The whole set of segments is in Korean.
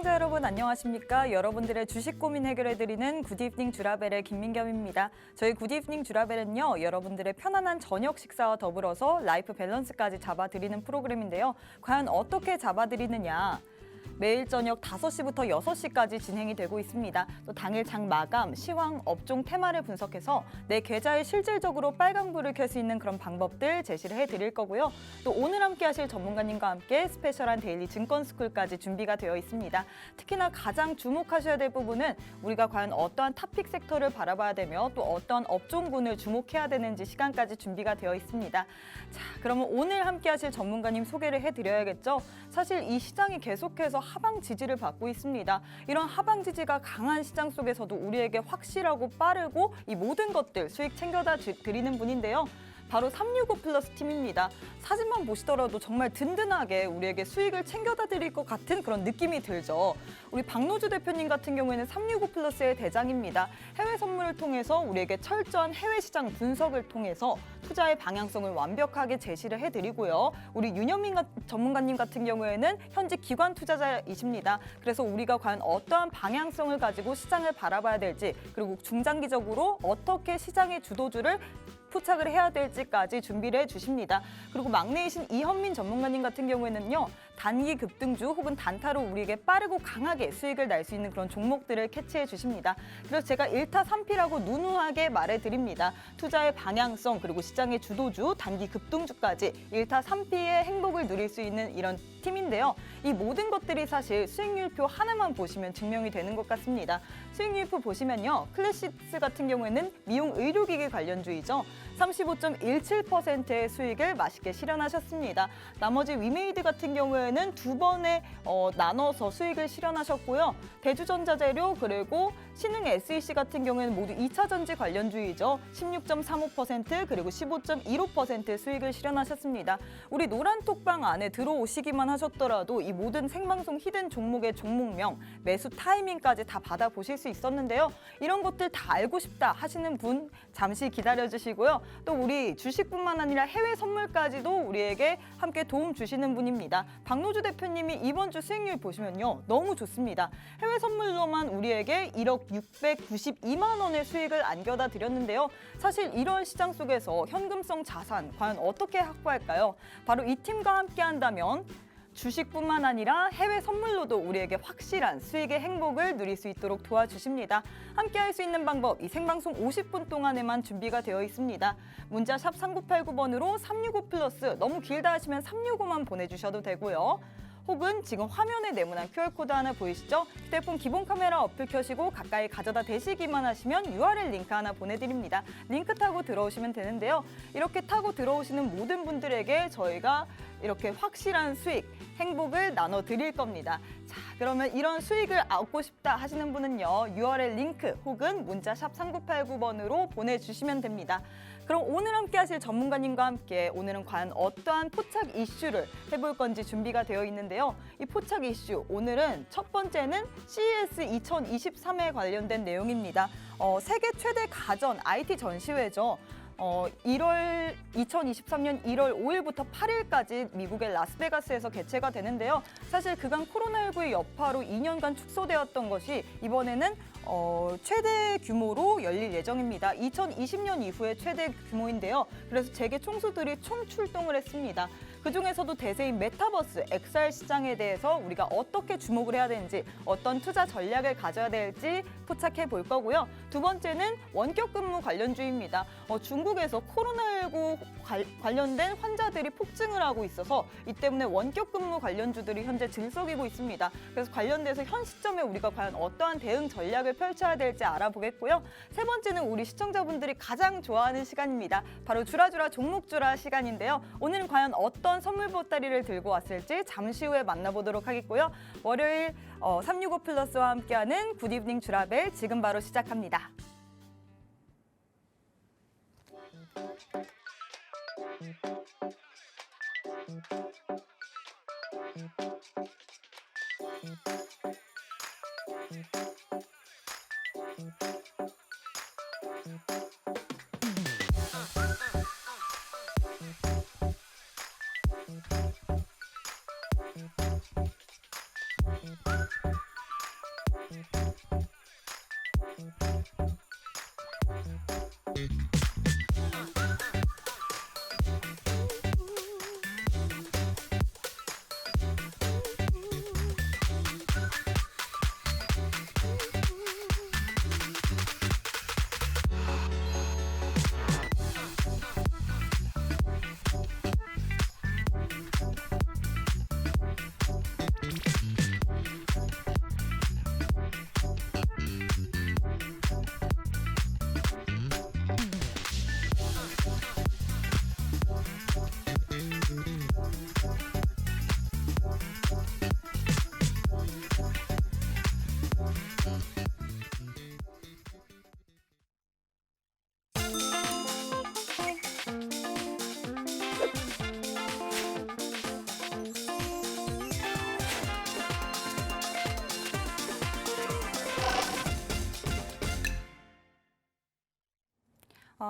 시청자 여러분 안녕하십니까? 여러분들의 주식 고민 해결해드리는 굿이브닝 주라벨의 김민겸입니다. 저희 굿이브닝 주라벨은요, 여러분들의 편안한 저녁 식사와 더불어서 라이프 밸런스까지 잡아드리는 프로그램인데요. 과연 어떻게 잡아드리느냐? 매일 저녁 5시부터 6시까지 진행이 되고 있습니다. 또 당일 장 마감, 시황, 업종 테마를 분석해서 내 계좌에 실질적으로 빨간불을 켤 수 있는 그런 방법들 제시를 해드릴 거고요. 또 오늘 함께 하실 전문가님과 함께 스페셜한 데일리 증권스쿨까지 준비가 되어 있습니다. 특히나 가장 주목하셔야 될 부분은 우리가 과연 어떠한 탑픽 섹터를 바라봐야 되며 또 어떠한 업종군을 주목해야 되는지 시간까지 준비가 되어 있습니다. 자, 그러면 오늘 함께 하실 전문가님 소개를 해드려야겠죠. 사실 이 시장이 계속해서 하방 지지를 받고 있습니다. 이런 하방 지지가 강한 시장 속에서도 우리에게 확실하고 빠르고 이 모든 것들 수익 챙겨다 드리는 분인데요. 바로 365 플러스 팀입니다. 사진만 보시더라도 정말 든든하게 우리에게 수익을 챙겨다 드릴 것 같은 그런 느낌이 들죠. 우리 박노주 대표님 같은 경우에는 365 플러스의 대장입니다. 해외 선물을 통해서 우리에게 철저한 해외 시장 분석을 통해서 투자의 방향성을 완벽하게 제시를 해드리고요. 우리 윤현민 전문가님 같은 경우에는 현직 기관 투자자이십니다. 그래서 우리가 과연 어떠한 방향성을 가지고 시장을 바라봐야 될지, 그리고 중장기적으로 어떻게 시장의 주도주를 포착을 해야 될지까지 준비를 해주십니다. 그리고 막내이신 이현민 전문가님 같은 경우에는요, 단기 급등주 혹은 단타로 우리에게 빠르고 강하게 수익을 낼 수 있는 그런 종목들을 캐치해 주십니다. 그래서 제가 1타 3피라고 누누하게 말해드립니다. 투자의 방향성 그리고 시장의 주도주, 단기 급등주까지 1타 3피의 행복을 누릴 수 있는 이런 팀인데요. 이 모든 것들이 사실 수익률표 하나만 보시면 증명이 되는 것 같습니다. 수익률표 보시면요, 클래시스 같은 경우에는 미용 의료기기 관련주이죠. 35.17%의 수익을 맛있게 실현하셨습니다. 나머지 위메이드 같은 경우에는 두 번에 나눠서 수익을 실현하셨고요. 대주전자재료 그리고 신흥 SEC 같은 경우에는 모두 2차 전지 관련주이죠. 16.35% 그리고 15.15% 수익을 실현하셨습니다. 우리 노란톡방 안에 들어오시기만 하셨더라도 이 모든 생방송 히든 종목의 종목명, 매수 타이밍까지 다 받아보실 수 있었는데요. 이런 것들 다 알고 싶다 하시는 분 잠시 기다려주시고요. 또 우리 주식뿐만 아니라 해외 선물까지도 우리에게 함께 도움 주시는 분입니다. 박노주 대표님이 이번 주 수익률 보시면요, 너무 좋습니다. 해외 선물로만 우리에게 1억 692만 원의 수익을 안겨다 드렸는데요. 사실 이런 시장 속에서 현금성 자산 과연 어떻게 확보할까요? 바로 이 팀과 함께 한다면 주식뿐만 아니라 해외 선물로도 우리에게 확실한 수익의 행복을 누릴 수 있도록 도와주십니다. 함께 할 수 있는 방법, 이 생방송 50분 동안에만 준비가 되어 있습니다. 문자 샵 3989번으로 365 플러스, 너무 길다 하시면 365만 보내주셔도 되고요. 혹은 지금 화면에 네모난 QR코드 하나 보이시죠? 휴대폰 기본 카메라 어플 켜시고 가까이 가져다 대시기만 하시면 URL 링크 하나 보내드립니다. 링크 타고 들어오시면 되는데요. 이렇게 타고 들어오시는 모든 분들에게 저희가 이렇게 확실한 수익, 행복을 나눠드릴 겁니다. 자, 그러면 이런 수익을 얻고 싶다 하시는 분은요, URL 링크 혹은 문자 샵 3989번으로 보내주시면 됩니다. 그럼 오늘 함께 하실 전문가님과 함께 오늘은 과연 어떠한 포착 이슈를 해볼 건지 준비가 되어 있는데요. 이 포착 이슈, 오늘은 첫 번째는 CES 2023에 관련된 내용입니다. 세계 최대 가전 IT 전시회죠. 2023년 1월 5일부터 8일까지 미국의 라스베가스에서 개최가 되는데요. 사실 그간 코로나19의 여파로 2년간 축소되었던 것이 이번에는 최대 규모로 열릴 예정입니다. 2020년 이후에 최대 규모인데요. 그래서 재계 총수들이 총출동을 했습니다. 그중에서도 대세인 메타버스, XR 시장에 대해서 우리가 어떻게 주목을 해야 되는지, 어떤 투자 전략을 가져야 될지 포착해 볼 거고요. 두 번째는 원격 근무 관련주입니다. 중국에서 코로나19 관련된 환자들이 폭증을 하고 있어서 이 때문에 원격 근무 관련주들이 현재 들썩이고 있습니다. 그래서 관련돼서 현 시점에 우리가 과연 어떠한 대응 전략을 펼쳐야 될지 알아보겠고요. 세 번째는 우리 시청자분들이 가장 좋아하는 시간입니다. 바로 주라주라 종목주라 시간인데요. 오늘은 과연 어떤 선물 보따리를 들고 왔을지 잠시 후에 만나보도록 하겠고요. 월요일 365 플러스와 함께하는 굿이브닝 주라벨 지금 바로 시작합니다.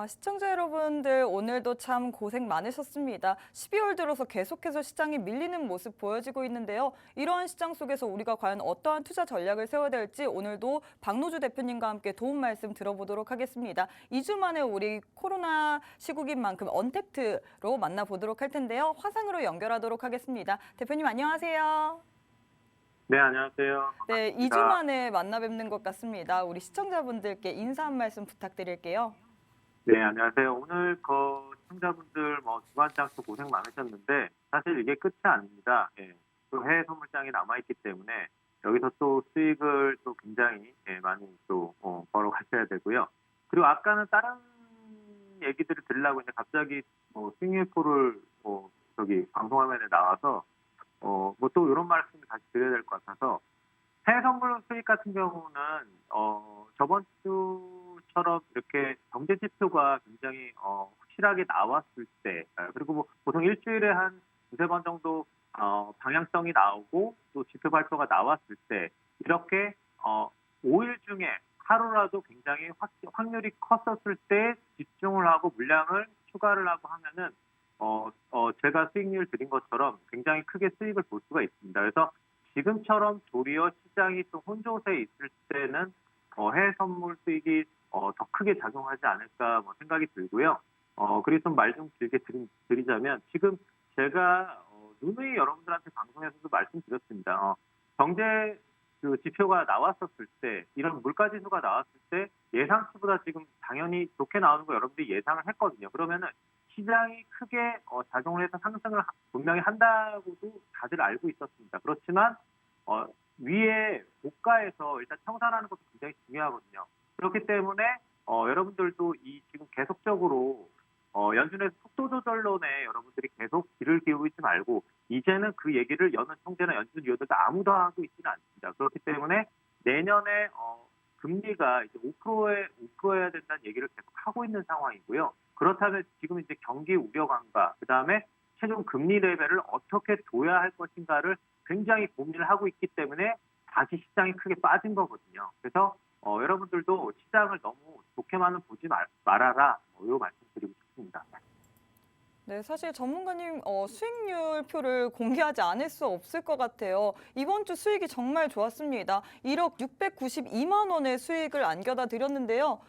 시청자 여러분들 오늘도 참 고생 많으셨습니다. 12월 들어서 계속해서 시장이 밀리는 모습 보여지고 있는데요. 이러한 시장 속에서 우리가 과연 어떠한 투자 전략을 세워야 될지 오늘도 박노주 대표님과 함께 도움 말씀 들어보도록 하겠습니다. 2주 만에 우리 코로나 시국인 만큼 언택트로 만나보도록 할 텐데요. 화상으로 연결하도록 하겠습니다. 대표님 안녕하세요. 네, 안녕하세요. 네, 반갑습니다. 2주 만에 만나 뵙는 것 같습니다. 우리 시청자분들께 인사 한 말씀 부탁드릴게요. 네, 안녕하세요. 오늘 시청자분들 주간장도 고생 많으셨는데 사실 이게 끝이 아닙니다. 예, 또 해외 선물장이 남아있기 때문에 여기서 또 수익을 또 굉장히 많이 또 벌어가셔야 되고요. 그리고 아까는 다른 얘기들을 들으려고 이제 갑자기 수익률표를 방송화면에 나와서 또 이런 말씀을 다시 드려야 될 것 같아서 해외 선물 수익 같은 경우는 저번 주처럼 이렇게 경제 지표가 굉장히 확실하게 나왔을 때 그리고 보통 일주일에 한 두세 번 정도 방향성이 나오고 또 지표 발표가 나왔을 때 이렇게 5일 중에 하루라도 굉장히 확률이 컸었을 때 집중을 하고 물량을 추가를 하고 하면은 제가 수익률 드린 것처럼 굉장히 크게 수익을 볼 수가 있습니다. 그래서 지금처럼 도리어 시장이 또 혼조세에 있을 때는 해외 선물 수익이 더 크게 작용하지 않을까 생각이 들고요. 그리고 좀 말 좀 길게 드리자면 지금 제가 누누이 여러분들한테 방송에서도 말씀드렸습니다. 경제 지표가 나왔었을 때 이런 물가 지수가 나왔을 때 예상치보다 지금 당연히 좋게 나오는 거 여러분들이 예상을 했거든요. 그러면은 시장이 크게 작용을 해서 상승을 분명히 한다고도 다들 알고 있었습니다. 그렇지만 위에 고가에서 일단 청산하는 것도 굉장히 중요하거든요. 그렇기 때문에 여러분들도 이 지금 계속적으로 연준의 속도 조절론에 여러분들이 계속 귀를 기울이지 말고 이제는 그 얘기를 여는 총재나 연준 위원들도 아무도 하고 있지는 않습니다. 그렇기 때문에 내년에 금리가 이제 5%해야 된다는 얘기를 계속 하고 있는 상황이고요. 그렇다면 지금 이제 경기 우려감과 그다음에 최종 금리 레벨을 어떻게 둬야 할 것인가를 굉장히 고민을 하고 있기 때문에 다시 시장이 크게 빠진 거거든요. 그래서 여러분들도 시장을 너무 좋게만은 보지 말아라. 이 말씀드리고 싶습니다. 네, 사실 전문가님 수익률표를 공개하지 않을 수 없을 것 같아요. 이번 주 수익이 정말 좋았습니다. 1억 692만 원의 수익을 안겨다 드렸는데요.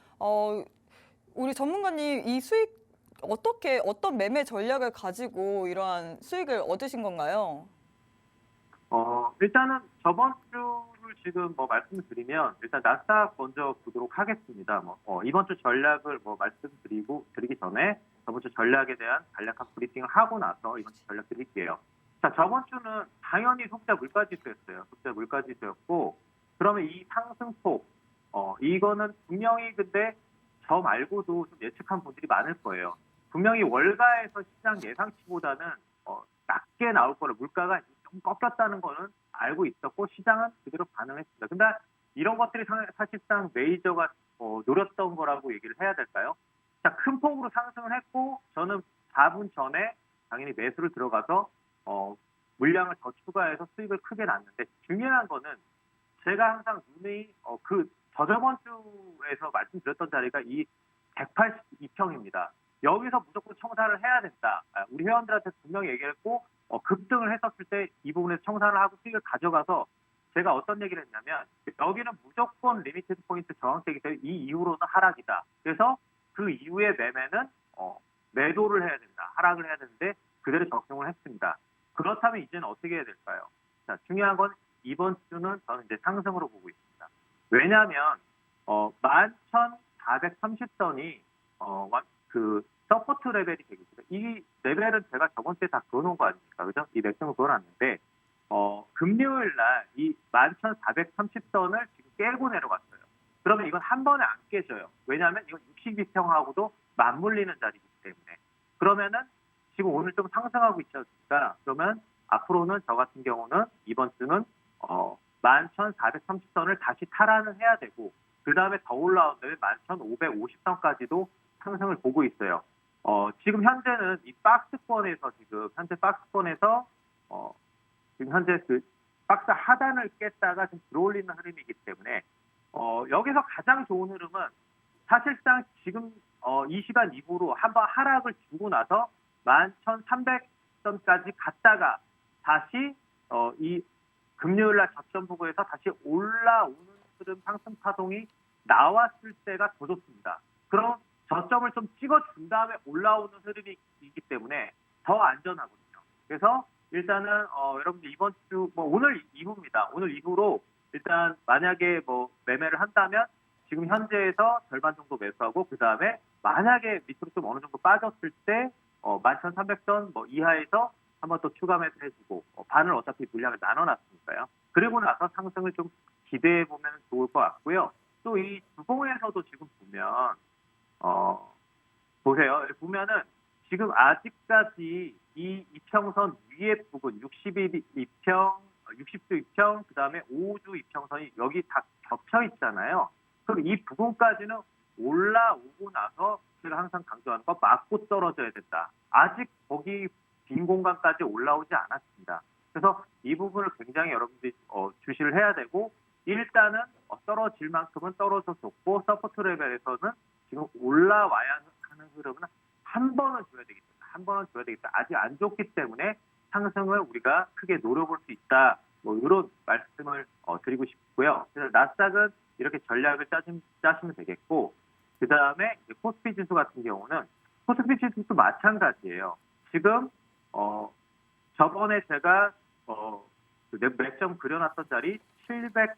우리 전문가님 이 수익 어떤 매매 전략을 가지고 이러한 수익을 얻으신 건가요? 일단은 저번 주를 지금 말씀을 드리면 일단 나스닥 먼저 보도록 하겠습니다. 이번 주 전략을 드리기 전에 저번 주 전략에 대한 간략한 브리핑을 하고 나서 이번 주 전략 드릴게요. 자, 저번 주는 당연히 소비자 물가지수였어요. 소비자 물가지수였고, 그러면 이 상승폭, 이거는 분명히 근데 저 말고도 좀 예측한 분들이 많을 거예요. 분명히 월가에서 시장 예상치보다는 낮게 나올 거라 물가가 좀 꺾였다는 거는 알고 있었고 시장은 그대로 반응했습니다. 근데 이런 것들이 사실상 메이저가 노렸던 거라고 얘기를 해야 될까요? 자, 큰 폭으로 상승을 했고 저는 4분 전에 당연히 매수를 들어가서 물량을 더 추가해서 수익을 크게 났는데 중요한 거는 제가 항상 누누이 저저번 주에서 말씀드렸던 자리가 이 182평입니다. 여기서 무조건 청산을 해야 된다. 우리 회원들한테 분명히 얘기했고 급등을 했었을 때 이 부분에서 청산을 하고 수익을 가져가서 제가 어떤 얘기를 했냐면 여기는 무조건 리미티드 포인트 저항대기 때문에 이 이후로는 하락이다. 그래서 그 이후의 매매는 매도를 해야 된다. 하락을 해야 되는데 그대로 적용을 했습니다. 그렇다면 이제는 어떻게 해야 될까요? 자, 중요한 건 이번 주는 저는 이제 상승으로 보고 있습니다. 왜냐하면 11,430선이 서포트 레벨이 되겠습니다. 이 레벨은 제가 저번 주에 다 그어놓은 거 아닙니까? 그죠? 이 맥점을 그어놨는데 금요일 날 이 11,430선을 지금 깨고 내려갔어요. 그러면 이건 한 번에 안 깨져요. 왜냐하면 이건 62평하고도 맞물리는 자리이기 때문에. 그러면은 지금 오늘 좀 상승하고 있지 않습니까? 그러면 앞으로는 저 같은 경우는 이번 주는 11,430선을 다시 탈환을 해야 되고 그 다음에 더 올라오는 11,550선까지도 상승을 보고 있어요. 지금 현재는 이 박스권에서 지금 현재 그 박스 하단을 깼다가 좀 들어올리는 흐름이기 때문에 여기서 가장 좋은 흐름은 사실상 지금 이 시간 이후로 한번 하락을 주고 나서 11,300선까지 갔다가 다시 이 금요일 날 저점 부근에서 다시 올라오는 흐름 상승 파동이 나왔을 때가 더 좋습니다. 그럼 저점을 좀 찍어준 다음에 올라오는 흐름이기 때문에 더 안전하거든요. 그래서 일단은 여러분들 이번 주 오늘 이후입니다. 오늘 이후로 일단 만약에 매매를 한다면 지금 현재에서 절반 정도 매수하고 그 다음에 만약에 밑으로 좀 어느 정도 빠졌을 때 11,300선 이하에서 한번 또 추가 매수해주고 반을 어차피 물량을 나눠놨으니까요. 그리고 나서 상승을 좀 기대해 보면 좋을 것 같고요. 또 이 주봉에서도 지금 보면 보세요. 보면은 지금 아직까지 이 이평선 위에 부분 60일 이평, 60주 이평, 그 다음에 5주 이평선이 여기 다 겹쳐 있잖아요. 그럼 이 부분까지는 올라오고 나서 제가 항상 강조하는 거 맞고 떨어져야 된다. 아직 거기 빈 공간까지 올라오지 않았습니다. 그래서 이 부분을 굉장히 여러분들이 주시를 해야 되고 일단은 떨어질 만큼은 떨어졌었고 서포트 레벨에서는 지금 올라와야 하는 흐름은 한 번은 줘야 되겠다. 한 번은 줘야 되겠다. 아직 안 좋기 때문에 상승을 우리가 크게 노려볼 수 있다. 이런 말씀을 드리고 싶고요. 그래서 나스닥은 이렇게 전략을 짜시면 되겠고 그 다음에 코스피 지수 같은 경우는 코스피 지수도 마찬가지예요. 지금 저번에 제가 맥점 그려놨던 자리 700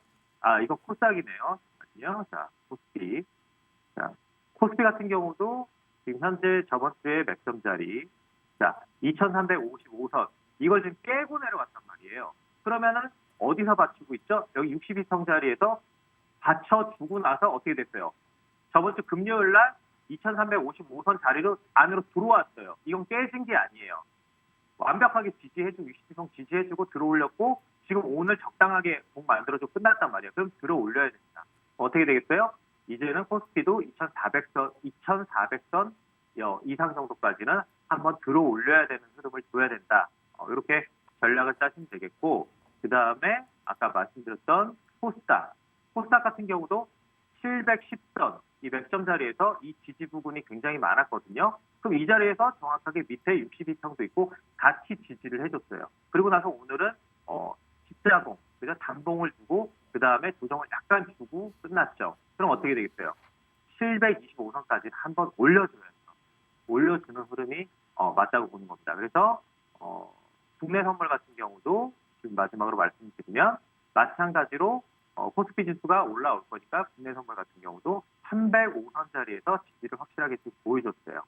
이거 코스닥이네요. 잠깐만요. 자, 코스피. 자, 코스피 같은 경우도 지금 현재 저번 주에 맥점 자리. 자, 2,355선. 이걸 지금 깨고 내려왔단 말이에요. 그러면은 어디서 받치고 있죠? 여기 62선 자리에서 받쳐주고 나서 어떻게 됐어요? 저번 주 금요일 날 2,355선 자리로 안으로 들어왔어요. 이건 깨진 게 아니에요. 완벽하게 지지해주고 62선 지지해주고 들어올렸고 지금 오늘 적당하게 공 만들어주고 끝났단 말이에요. 그럼 들어올려야 됩니다. 어떻게 되겠어요? 이제는 코스피도 2,400선 이상 정도까지는 한번 들어올려야 되는 흐름을 줘야 된다. 이렇게 전략을 짜시면 되겠고 그 다음에 아까 말씀드렸던 코스닥 같은 경우도 710선 이 맥점 자리에서 이 지지 부분이 굉장히 많았거든요. 그럼 이 자리에서 정확하게 밑에 62평도 있고 같이 지지를 해줬어요. 그리고 나서 오늘은 십자봉, 그래서 단봉을 주고 그 다음에 조정을 약간 주고 끝났죠. 그럼 어떻게 되겠어요? 725선까지 한번 올려줘야 돼요. 올려주는 흐름이 맞다고 보는 겁니다. 그래서 국내 선물 같은 경우도 지금 마지막으로 말씀드리면 마찬가지로 코스피 지수가 올라올 거니까 국내 선물 같은 경우도 305선 자리에서 지지를 확실하게 좀 보여줬어요.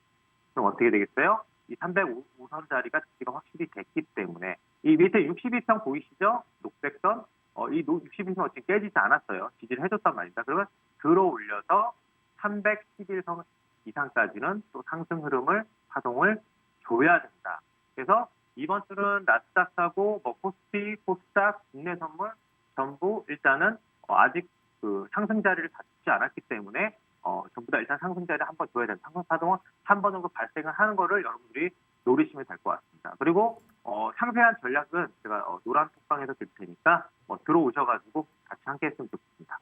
그럼 어떻게 되겠어요? 이 305선 자리가 지지가 확실히 됐기 때문에 이 밑에 62선 보이시죠? 녹색선. 이 62선 지금 깨지지 않았어요. 지지를 해줬단 말입니다. 그러면 들어올려서 311선 이상까지는 또 상승 흐름을 파동을 줘야 된다. 그래서 이번 주는 나스닥하고 코스피, 코스닥, 국내 선물 전부 일단은 아직 그 상승 자리를 갖지 않았기 때문에 전부 다 일단 상승 자리를 한번 줘야 된다. 상승 파동은 한 번 정도 발생을 하는 거를 여러분들이 노리시면 될 것 같습니다. 그리고 상세한 전략은 제가 노란 톡방에서 드릴 테니까 들어오셔가지고 같이 함께 했으면 좋겠습니다.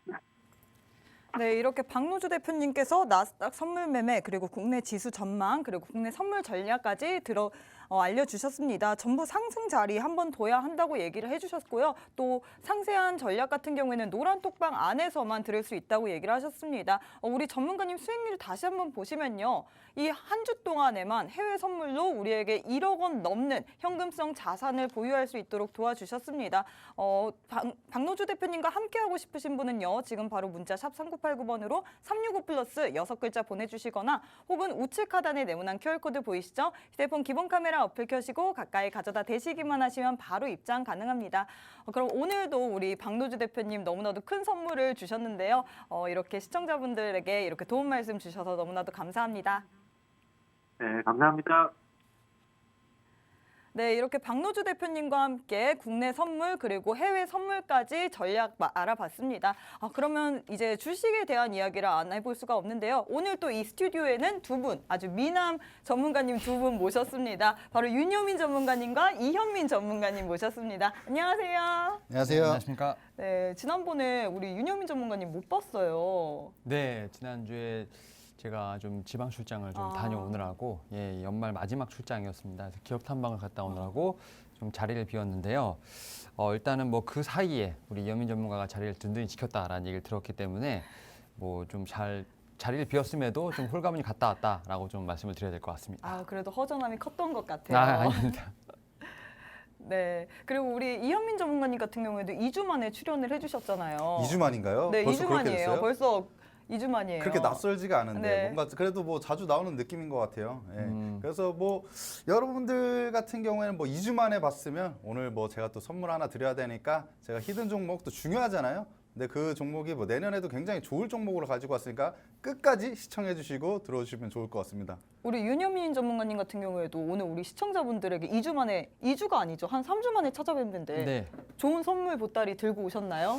네, 이렇게 박노주 대표님께서 나스닥 선물 매매 그리고 국내 지수 전망 그리고 국내 선물 전략까지 알려주셨습니다. 전부 상승 자리 한번 둬야 한다고 얘기를 해주셨고요. 또 상세한 전략 같은 경우에는 노란 톡방 안에서만 들을 수 있다고 얘기를 하셨습니다. 우리 전문가님 수익률 다시 한번 보시면요. 이 한 주 동안에만 해외 선물로 우리에게 1억 원 넘는 현금성 자산을 보유할 수 있도록 도와주셨습니다. 박노주 대표님과 함께하고 싶으신 분은요. 지금 바로 문자 샵 3989번으로 365 플러스 6글자 보내주시거나 혹은 우측 하단에 네모난 QR코드 보이시죠? 휴대폰 기본 카메라 어플 켜시고 가까이 가져다 대시기만 하시면 바로 입장 가능합니다. 그럼 오늘도 우리 박노주 대표님 너무나도 큰 선물을 주셨는데요. 이렇게 시청자분들에게 이렇게 도움 말씀 주셔서 너무나도 감사합니다. 네, 감사합니다. 네, 이렇게 박노주 대표님과 함께 국내 선물 그리고 해외 선물까지 전략 알아봤습니다. 그러면 이제 주식에 대한 이야기를 안 해볼 수가 없는데요. 오늘 또 이 스튜디오에는 두 분, 아주 미남 전문가님 두 분 모셨습니다. 바로 윤여민 전문가님과 이현민 전문가님 모셨습니다. 안녕하세요. 안녕하세요. 안녕하십니까? 네, 지난번에 우리 윤여민 전문가님 못 봤어요. 네, 지난주에 제가 좀 지방 출장을 좀 아. 다녀오느라고 연말 마지막 출장이었습니다. 그래서 기업 탐방을 갔다 오느라고 좀 자리를 비웠는데요. 일단은 뭐 그 사이에 우리 이현민 전문가가 자리를 든든히 지켰다라는 얘기를 들었기 때문에 뭐 좀 자리를 비웠음에도 좀 홀가분히 갔다 왔다라고 좀 말씀을 드려야 될 것 같습니다. 아, 그래도 허전함이 컸던 것 같아요. 아닙니다. 네. 그리고 우리 이현민 전문가님 같은 경우에도 2주 만에 출연을 해주셨잖아요. 2주 만인가요? 네, 벌써 2주 그렇게 만이에요. 됐어요? 벌써 2주 만이에요. 그렇게 낯설지가 않은데 네. 뭔가 그래도 뭐 자주 나오는 느낌인 것 같아요. 예. 음. 그래서 뭐 여러분들 같은 경우에는 뭐 2주 만에 봤으면 오늘 뭐 제가 또 선물 하나 드려야 되니까 제가 히든 종목도 중요하잖아요. 근데 그 종목이 뭐 내년에도 굉장히 좋을 종목으로 가지고 왔으니까 끝까지 시청해 주시고 들어주시면 좋을 것 같습니다. 우리 윤여민 전문가님 같은 경우에도 오늘 우리 시청자분들에게 2주 만에, 2주가 아니죠. 한 3주 만에 찾아뵙는데 네. 좋은 선물 보따리 들고 오셨나요?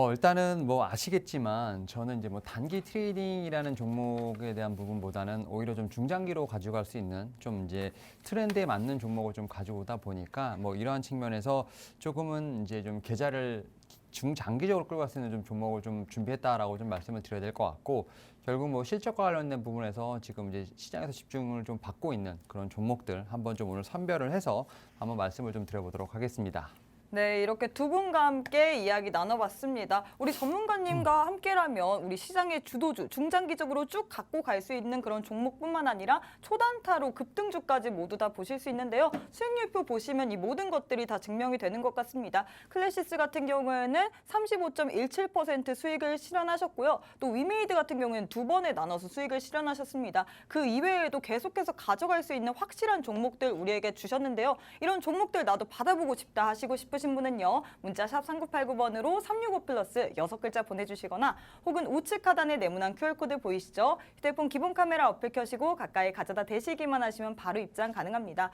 일단은 뭐 아시겠지만 저는 이제 뭐 단기 트레이딩이라는 종목에 대한 부분보다는 오히려 좀 중장기로 가져갈 수 있는 좀 이제 트렌드에 맞는 종목을 좀 가져오다 보니까 뭐 이러한 측면에서 조금은 이제 좀 계좌를 중장기적으로 끌고 갈 수 있는 좀 종목을 좀 준비했다라고 좀 말씀을 드려야 될 것 같고 결국 뭐 실적과 관련된 부분에서 지금 이제 시장에서 집중을 좀 받고 있는 그런 종목들 한번 좀 오늘 선별을 해서 한번 말씀을 좀 드려보도록 하겠습니다. 네, 이렇게 두 분과 함께 이야기 나눠봤습니다. 우리 전문가님과 함께라면 우리 시장의 주도주, 중장기적으로 쭉 갖고 갈 수 있는 그런 종목뿐만 아니라 초단타로 급등주까지 모두 다 보실 수 있는데요. 수익률표 보시면 이 모든 것들이 다 증명이 되는 것 같습니다. 클래시스 같은 경우에는 35.17% 수익을 실현하셨고요. 또 위메이드 같은 경우에는 두 번에 나눠서 수익을 실현하셨습니다. 그 이외에도 계속해서 가져갈 수 있는 확실한 종목들 우리에게 주셨는데요. 이런 종목들 나도 받아보고 싶다 하시고 싶으신 분은요. 문자 샵 3989번으로 365 플러스 6글자 보내주시거나 혹은 우측 하단에 네모난 QR코드 보이시죠? 휴대폰 기본 카메라 어플 켜시고 가까이 가져다 대시기만 하시면 바로 입장 가능합니다.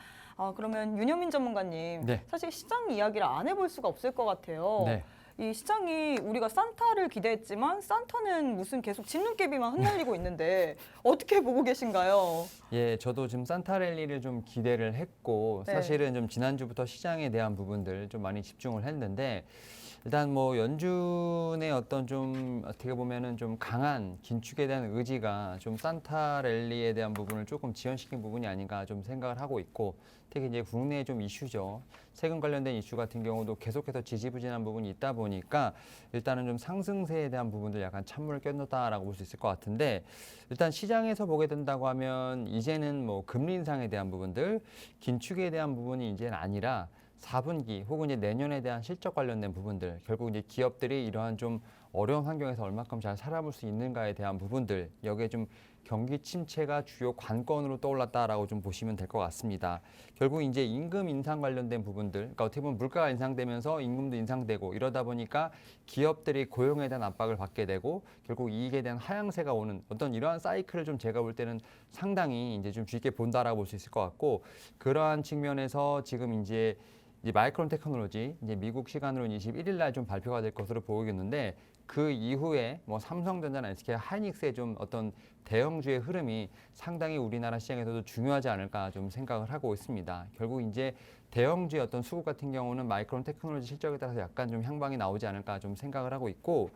그러면 윤여민 전문가님, 네. 사실 시장 이야기를 안 해볼 수가 없을 것 같아요. 네. 이 시장이 우리가 산타를 기대했지만 산타는 무슨 계속 진눈깨비만 흩날리고 있는데 어떻게 보고 계신가요? 예, 저도 지금 산타랠리를 좀 기대를 했고 네. 사실은 좀 지난주부터 시장에 대한 부분들 좀 많이 집중을 했는데 일단 뭐 연준의 어떤 좀 어떻게 보면은 좀 강한 긴축에 대한 의지가 좀 산타랠리에 대한 부분을 조금 지연시킨 부분이 아닌가 좀 생각을 하고 있고 특히 이제 국내의 좀 이슈죠. 세금 관련된 이슈 같은 경우도 계속해서 지지부진한 부분이 있다 보니까 일단은 좀 상승세에 대한 부분들 약간 찬물을 껴넣었다라고 볼 수 있을 것 같은데 일단 시장에서 보게 된다고 하면 이제는 뭐 금리 인상에 대한 부분들, 긴축에 대한 부분이 이제는 아니라 4분기 혹은 이제 내년에 대한 실적 관련된 부분들, 결국 이제 기업들이 이러한 좀 어려운 환경에서 얼마큼 잘 살아볼 수 있는가에 대한 부분들, 여기에 좀 경기 침체가 주요 관건으로 떠올랐다라고 좀 보시면 될 것 같습니다. 결국 이제 임금 인상 관련된 부분들, 그러니까 어떻게 보면 물가가 인상되면서 임금도 인상되고 이러다 보니까 기업들이 고용에 대한 압박을 받게 되고 결국 이익에 대한 하향세가 오는 어떤 이러한 사이클을 좀 제가 볼 때는 상당히 이제 좀 주의 깊게 본다라고 볼 수 있을 것 같고 그러한 측면에서 지금 이제 마이크론 테크놀로지 이제 미국 시간으로 21일 날 좀 발표가 될 것으로 보이겠는데 그 이후에 뭐 삼성전자나 SK 하이닉스의 좀 어떤 대형주의 흐름이 상당히 우리나라 시장에서도 중요하지 않을까 좀 생각을 하고 있습니다. 결국 이제 대형주의 어떤 수급 같은 경우는 마이크론 테크놀로지 실적에 따라서 약간 좀 향방이 나오지 않을까 좀 생각을 하고 있고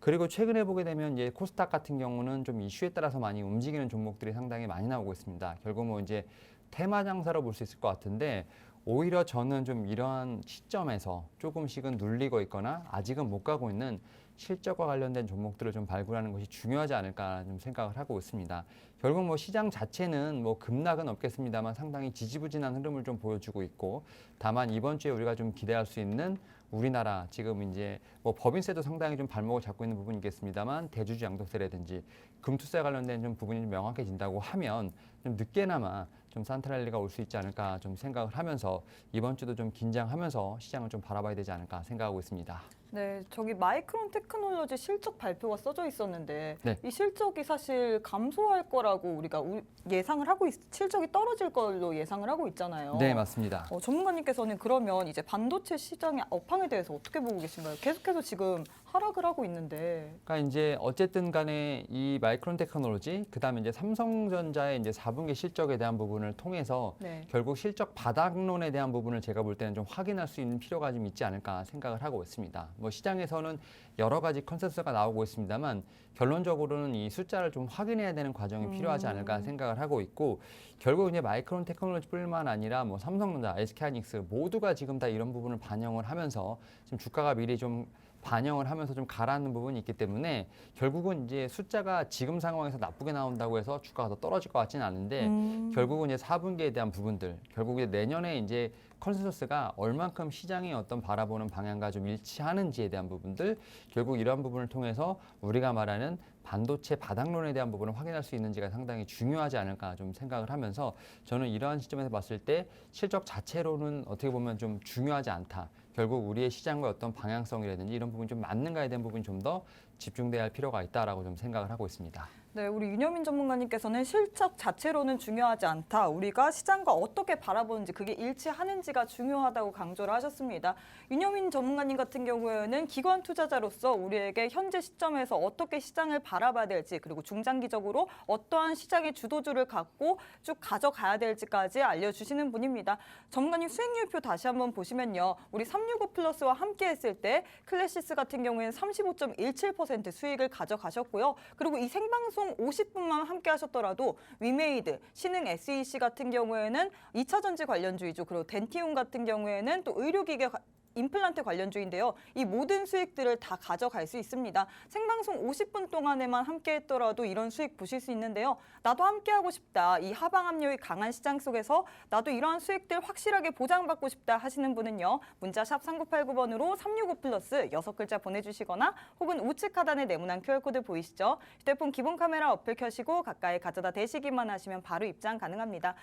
그리고 최근에 보게 되면 이제 코스닥 같은 경우는 좀 이슈에 따라서 많이 움직이는 종목들이 상당히 많이 나오고 있습니다. 결국 뭐 이제 테마 장사로 볼 수 있을 것 같은데 오히려 저는 좀 이러한 시점에서 조금씩은 눌리고 있거나 아직은 못 가고 있는 실적과 관련된 종목들을 좀 발굴하는 것이 중요하지 않을까 좀 생각을 하고 있습니다. 결국 뭐 시장 자체는 뭐 급락은 없겠습니다만 상당히 지지부진한 흐름을 좀 보여주고 있고 다만 이번 주에 우리가 좀 기대할 수 있는 우리나라 지금 이제 뭐 법인세도 상당히 좀 발목을 잡고 있는 부분이 있겠습니다만 대주주 양도세라든지 금투세 관련된 좀 부분이 좀 명확해진다고 하면 좀 늦게나마 좀 산타랠리가 올 수 있지 않을까 좀 생각을 하면서 이번 주도 좀 긴장하면서 시장을 좀 바라봐야 되지 않을까 생각하고 있습니다. 네, 저기 마이크론 테크놀로지 실적 발표가 써져 있었는데 네. 이 실적이 사실 감소할 거라고 우리가 예상을 하고 실적이 떨어질 걸로 예상을 하고 있잖아요. 네, 맞습니다. 전문가님께서는 그러면 이제 반도체 시장의 업황에 대해서 어떻게 보고 계신가요? 계속해서 지금 하락을 하고 있는데. 그러니까 이제 어쨌든 간에 이 마이크론 테크놀로지, 그다음에 이제 삼성전자의 이제 4분기 실적에 대한 부분을 통해서 네. 결국 실적 바닥론에 대한 부분을 제가 볼 때는 좀 확인할 수 있는 필요가 좀 있지 않을까 생각을 하고 있습니다. 뭐 시장에서는 여러 가지 컨센서스가 나오고 있습니다만 결론적으로는 이 숫자를 좀 확인해야 되는 과정이 필요하지 않을까 생각을 하고 있고, 결국 이제 마이크론 테크놀로지뿐만 아니라 뭐 삼성전자, SK하이닉스 모두가 지금 다 이런 부분을 반영을 하면서 지금 주가가 미리 좀 반영을 하면서 좀 가라앉는 부분이 있기 때문에 결국은 이제 숫자가 지금 상황에서 나쁘게 나온다고 해서 주가가 더 떨어질 것 같지는 않은데 결국은 이제 4분기에 대한 부분들, 결국 이제 내년에 이제 컨센서스가 얼만큼 시장의 어떤 바라보는 방향과 좀 일치하는지에 대한 부분들, 결국 이러한 부분을 통해서 우리가 말하는 반도체 바닥론에 대한 부분을 확인할 수 있는지가 상당히 중요하지 않을까 좀 생각을 하면서, 저는 이러한 시점에서 봤을 때 실적 자체로는 어떻게 보면 좀 중요하지 않다. 결국 우리의 시장과 어떤 방향성이라든지 이런 부분이 좀 맞는가에 대한 부분이 좀 더 집중돼야 할 필요가 있다라고 좀 생각을 하고 있습니다. 네, 우리 윤여민 전문가님께서는 실적 자체로는 중요하지 않다. 우리가 시장과 어떻게 바라보는지, 그게 일치하는지가 중요하다고 강조를 하셨습니다. 윤여민 전문가님 같은 경우에는 기관 투자자로서 우리에게 현재 시점에서 어떻게 시장을 바라봐야 될지, 그리고 중장기적으로 어떠한 시장의 주도주를 갖고 쭉 가져가야 될지까지 알려주시는 분입니다. 전문가님 수익률표 다시 한번 보시면요. 우리 365 플러스와 함께 했을 때 클래시스 같은 경우에는 35.17% 수익을 가져가셨고요. 그리고 이 생방송 50분만 함께 하셨더라도 위메이드, 신흥 SEC 같은 경우에는 2차 전지 관련주이죠. 그리고 덴티움 같은 경우에는 또 의료기계 임플란트 관련주인데요. 이 모든 수익들을 다 가져갈 수 있습니다. 생방송 50분 동안에만 함께 했더라도 이런 수익 보실 수 있는데요. 나도 함께 하고 싶다. 이 하방 압력이 강한 시장 속에서 나도 이러한 수익들 확실하게 보장받고 싶다 하시는 분은요. 문자 샵 3989번으로 365 플러스 6글자 보내주시거나 혹은 우측 하단에 네모난 QR코드 보이시죠? 휴대폰 기본 카메라 어플 켜시고 가까이 가져다 대시기만 하시면 바로 입장 가능합니다.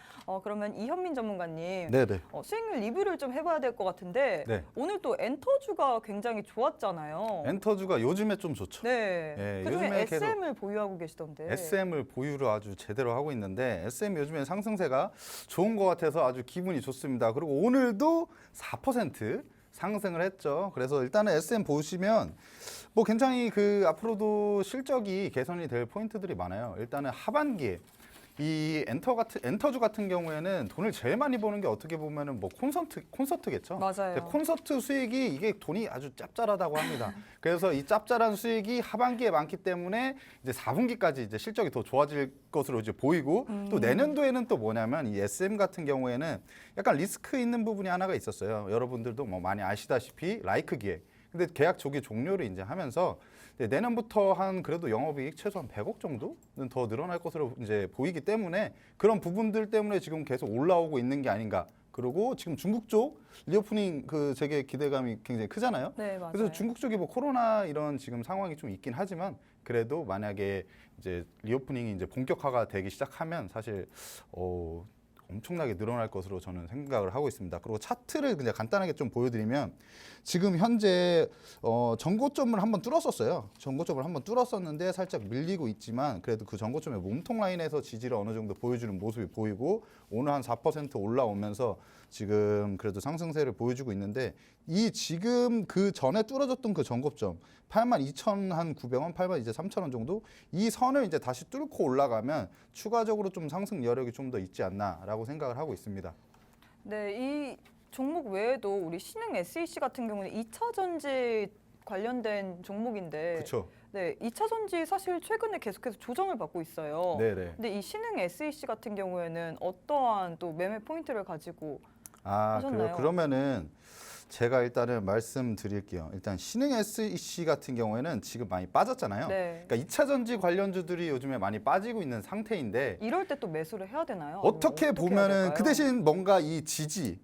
그러면 이현민 전문가님. 네네. 수익률 리뷰를 좀 해봐야 될 것 같은데 네. 오늘 또 엔터주가 굉장히 좋았잖아요. 엔터주가 요즘에 좀 좋죠. 네. 예, 그중에 요즘에 계속 SM을 보유하고 계시던데. SM을 보유를 아주 제대로 하고 있는데 SM 요즘에 상승세가 좋은 것 같아서 아주 기분이 좋습니다. 그리고 오늘도 4% 상승을 했죠. 그래서 일단은 SM 보시면 뭐 굉장히 그 앞으로도 실적이 개선이 될 포인트들이 많아요. 일단은 하반기에 이 엔터주 같은 경우에는 돈을 제일 많이 버는 게 어떻게 보면은 뭐 콘서트겠죠. 맞아요. 근데 콘서트 수익이 이게 돈이 아주 짭짤하다고 합니다. 그래서 이 짭짤한 수익이 하반기에 많기 때문에 이제 4분기까지 이제 실적이 더 좋아질 것으로 이제 보이고 또 내년도에는 또 뭐냐면 이 SM 같은 경우에는 약간 리스크 있는 부분이 하나가 있었어요. 여러분들도 뭐 많이 아시다시피 라이크 기획. 근데 계약 조기 종료를 이제 하면서 내년부터 한 그래도 영업이익 최소한 100억 정도는 더 늘어날 것으로 이제 보이기 때문에 그런 부분들 때문에 지금 계속 올라오고 있는 게 아닌가. 그리고 지금 중국 쪽 리오프닝 그 되게 기대감이 굉장히 크잖아요. 네, 맞아요. 그래서 중국 쪽이 뭐 코로나 이런 지금 상황이 좀 있긴 하지만 그래도 만약에 이제 리오프닝이 이제 본격화가 되기 시작하면 사실 엄청나게 늘어날 것으로 저는 생각을 하고 있습니다. 그리고 차트를 그냥 간단하게 좀 보여드리면 지금 현재 전고점을 한번 뚫었었어요. 전고점을 한번 뚫었었는데 살짝 밀리고 있지만 그래도 그 전고점의 몸통 라인에서 지지를 어느 정도 보여주는 모습이 보이고 오늘 한 4% 올라오면서 지금 그래도 상승세를 보여주고 있는데 이 지금 그 전에 뚫어졌던 그 전고점 82,900원, 83,000원 정도 이 선을 이제 다시 뚫고 올라가면 추가적으로 좀 상승 여력이 좀 더 있지 않나라고 생각을 하고 있습니다. 네, 이 종목 외에도 우리 신흥 SEC 같은 경우는 2차 전지 관련된 종목인데 그렇죠. 네, 2차 전지 사실 최근에 계속해서 조정을 받고 있어요. 네네. 근데 이 신흥 SEC 같은 경우에는 어떠한 또 매매 포인트를 가지고 아, 하셨나요? 그러면은 제가 일단은 말씀드릴게요. 일단 신흥 SEC 같은 경우에는 지금 많이 빠졌잖아요. 네. 그러니까 2차 전지 관련주들이 요즘에 많이 빠지고 있는 상태인데 이럴 때 또 매수를 해야 되나요? 어떻게 아니면 어떻게 해야 보면은 될까요? 그 대신 뭔가 이 지지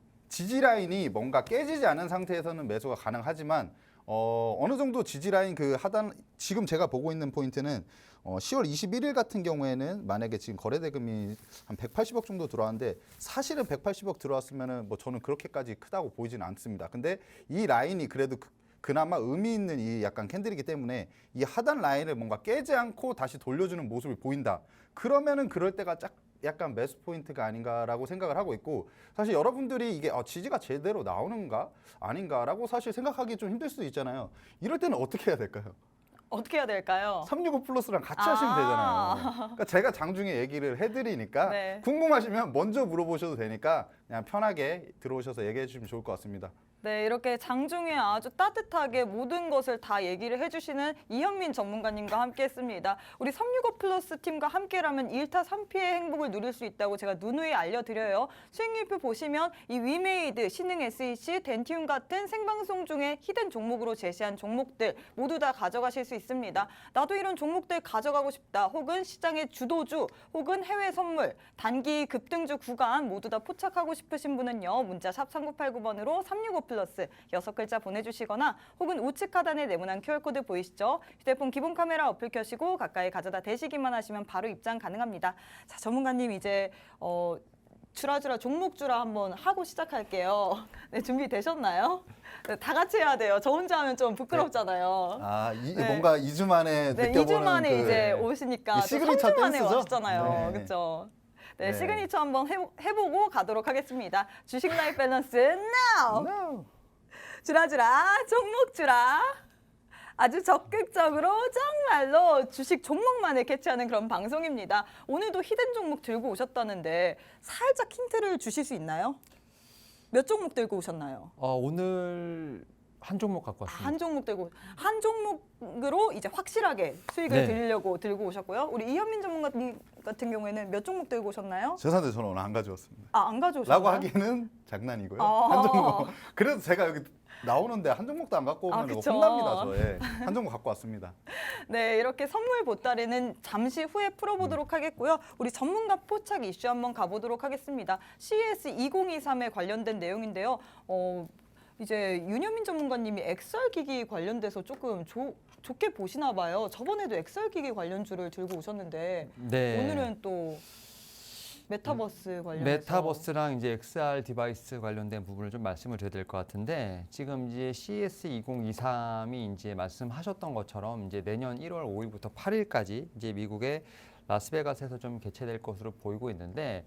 라인이 뭔가 깨지지 않은 상태에서는 매수가 가능하지만 어느 정도 지지 라인 그 하단 지금 제가 보고 있는 포인트는 10월 21일 같은 경우에는 만약에 지금 거래 대금이 한 180억 정도 들어왔는데 사실은 180억 들어왔으면은 뭐 저는 그렇게까지 크다고 보이지는 않습니다. 근데 이 라인이 그래도 그나마 의미 있는 이 약간 캔들이기 때문에 이 하단 라인을 뭔가 깨지 않고 다시 돌려주는 모습이 보인다. 그러면은 그럴 때가 약간 매수 포인트가 아닌가라고 생각을 하고 있고 사실 여러분들이 이게 지지가 제대로 나오는가 아닌가라고 사실 생각하기 좀 힘들 수도 있잖아요. 이럴 때는 어떻게 해야 될까요? 어떻게 해야 될까요? 365 플러스랑 같이 하시면 되잖아요. 그러니까 제가 장중에 얘기를 해드리니까 네. 궁금하시면 먼저 물어보셔도 되니까 그냥 편하게 들어오셔서 얘기해 주시면 좋을 것 같습니다. 네, 이렇게 장중에 아주 따뜻하게 모든 것을 다 얘기를 해주시는 이현민 전문가님과 함께했습니다. 우리 365 플러스 팀과 함께라면 1타 3피의 행복을 누릴 수 있다고 제가 누누이 알려드려요. 수익률표 보시면 이 위메이드, 신흥 SEC, 덴티움 같은 생방송 중에 히든 종목으로 제시한 종목들 모두 다 가져가실 수 있습니다. 나도 이런 종목들 가져가고 싶다. 혹은 시장의 주도주, 혹은 해외 선물, 단기 급등주 구간 모두 다 포착하고 싶으신 분은요. 문자 샵 3989번으로 365 플러스 6글자 보내주시거나 혹은 우측 하단에 네모난 QR코드 보이시죠? 휴대폰 기본 카메라 어플 켜시고 가까이 가져다 대시기만 하시면 바로 입장 가능합니다. 자, 전문가님 이제 주라주라 종목주라 한번 하고 시작할게요. 네, 준비되셨나요? 네, 다 같이 해야 돼요. 저 혼자 하면 좀 부끄럽잖아요. 네. 네. 뭔가 2주 만에 네, 느껴보는 2주 만에 그 이제 오시니까 또 시그니처 3주 만에 댄스죠? 와주잖아요. 네. 그렇죠? 네, 네. 시그니처 한번 해보고 가도록 하겠습니다. 주식 라이프 밸런스 now! No. 주라주라 종목주라 아주 적극적으로 정말로 주식 종목만을 캐치하는 그런 방송입니다. 오늘도 히든 종목 들고 오셨다는데 살짝 힌트를 주실 수 있나요? 몇 종목 들고 오셨나요? 오늘 한 종목 갖고 왔습니다. 한 종목 들고 한 종목으로 이제 확실하게 수익을 네. 드리려고 들고 오셨고요. 우리 이현민 전문가님 같은 경우에는 몇 종목 들고 오셨나요? 죄송한데 저는 오늘 안 가져왔습니다. 안 가져오셨나요? 라고 하기에는 장난이고요. 아. 한 종목. 그래서 제가 여기 나오는데 한 종목도 안 갖고 오면 이거 그쵸. 혼납니다. 저에 한 종목 갖고 왔습니다. 네, 이렇게 선물 보따리는 잠시 후에 풀어보도록 하겠고요. 우리 전문가 포착 이슈 한번 가보도록 하겠습니다. CES 2023에 관련된 내용인데요. 이제 윤여민 전문가님이 엑셀 기기 관련돼서 조금 좋게 보시나 봐요. 저번에도 엑셀 기기 관련주를 들고 오셨는데 네. 오늘은 또 메타버스 관련해서 메타버스랑 이제 XR 디바이스 관련된 부분을 좀 말씀을 드려야 될 것 같은데 지금 이제 CES 2023이 이제 말씀하셨던 것처럼 이제 내년 1월 5일부터 8일까지 이제 미국의 라스베가스에서 좀 개최될 것으로 보이고 있는데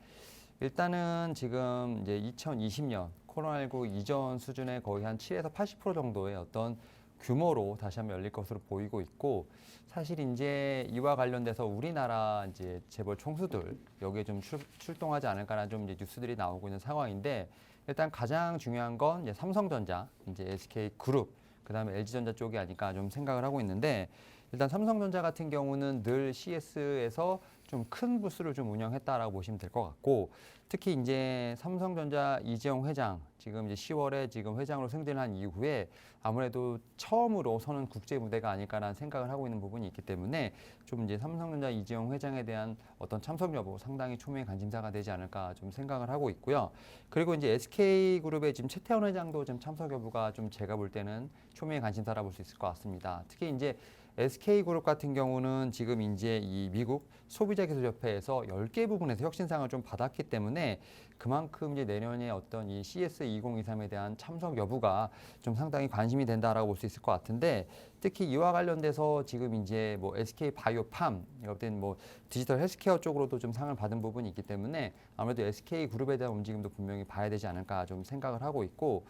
일단은 지금 이제 2020년 코로나19 이전 수준의 거의 한 7에서 80% 정도의 어떤 규모로 다시 한번 열릴 것으로 보이고 있고 사실 이제 이와 관련돼서 우리나라 이제 재벌 총수들 여기에 좀 출동하지 않을까라는 좀 이제 뉴스들이 나오고 있는 상황인데 일단 가장 중요한 건 이제 삼성전자, 이제 SK 그룹, 그다음에 LG전자 쪽이 아닐까 좀 생각을 하고 있는데 일단 삼성전자 같은 경우는 늘 CES에서 좀 큰 부스를 좀 운영했다라고 보시면 될 것 같고 특히 이제 삼성전자 이재용 회장 지금 이제 10월에 지금 회장으로 승진한 이후에 아무래도 처음으로 서는 국제 무대가 아닐까라는 생각을 하고 있는 부분이 있기 때문에 좀 이제 삼성전자 이재용 회장에 대한 어떤 참석 여부 상당히 초미의 관심사가 되지 않을까 좀 생각을 하고 있고요. 그리고 이제 SK그룹의 지금 최태원 회장도 좀 참석 여부가 좀 제가 볼 때는 초미의 관심사라 볼 수 있을 것 같습니다. 특히 이제 SK그룹 같은 경우는 지금 이제 이 미국 소비자기술협회에서 10개 부분에서 혁신상을 좀 받았기 때문에 그만큼 이제 내년에 어떤 이 CS 2023에 대한 참석 여부가 좀 상당히 관심이 된다라고 볼 수 있을 것 같은데 특히 이와 관련돼서 지금 이제 뭐 SK 바이오팜 이것된 뭐 디지털 헬스케어 쪽으로도 좀 상을 받은 부분이 있기 때문에 아무래도 SK 그룹에 대한 움직임도 분명히 봐야 되지 않을까 좀 생각을 하고 있고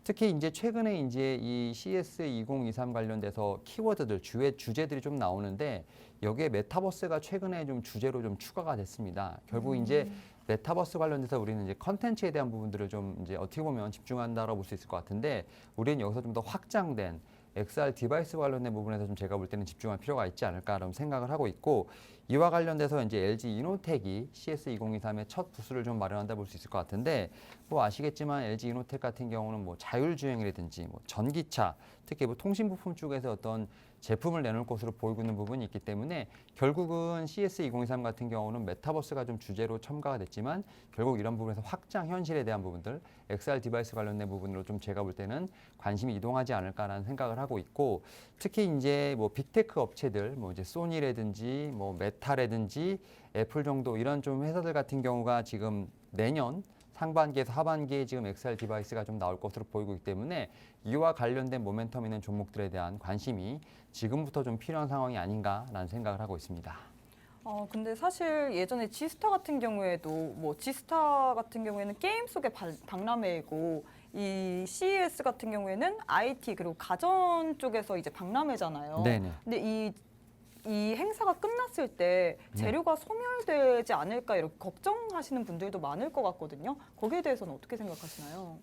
특히 이제 최근에 이제 이 CS 2023 관련돼서 키워드들 주제들이 좀 나오는데 여기에 메타버스가 최근에 좀 주제로 좀 추가가 됐습니다. 결국 이제 메타버스 관련돼서 우리는 이제 컨텐츠에 대한 부분들을 좀 이제 어떻게 보면 집중한다라고 볼 수 있을 것 같은데 우리는 여기서 좀 더 확장된 XR 디바이스 관련된 부분에서 좀 제가 볼 때는 집중할 필요가 있지 않을까라는 생각을 하고 있고 이와 관련돼서 이제 LG 이노텍이 CS 2023의 첫 부스를 좀 마련한다 볼 수 있을 것 같은데 뭐 아시겠지만 LG 이노텍 같은 경우는 뭐 자율주행이라든지 뭐 전기차 특히 뭐 통신 부품 쪽에서 어떤 제품을 내놓을 것으로 보이고 있는 부분이 있기 때문에 결국은 CS 2023 같은 경우는 메타버스가 좀 주제로 첨가가 됐지만 결국 이런 부분에서 확장 현실에 대한 부분들 XR 디바이스 관련된 부분으로 좀 제가 볼 때는 관심이 이동하지 않을까라는 생각을 하고 있고 특히 이제 뭐 빅테크 업체들 뭐 이제 소니라든지 뭐 메타라든지 애플 정도 이런 좀 회사들 같은 경우가 지금 내년 상반기에서 하반기에 지금 XR 디바이스가 좀 나올 것으로 보이고 있기 때문에 이와 관련된 모멘텀 있는 종목들에 대한 관심이 지금부터 좀 필요한 상황이 아닌가라는 생각을 하고 있습니다. 근데 사실 예전에 지스타 같은 경우에도 지스타 같은 경우에는 게임 속의 박람회이고 이 CES 같은 경우에는 IT 그리고 가전 쪽에서 이제 박람회잖아요. 네네. 근데 이 행사가 끝났을 때 재료가 소멸되지 않을까 이렇게 걱정하시는 분들도 많을 것 같거든요. 거기에 대해서는 어떻게 생각하시나요?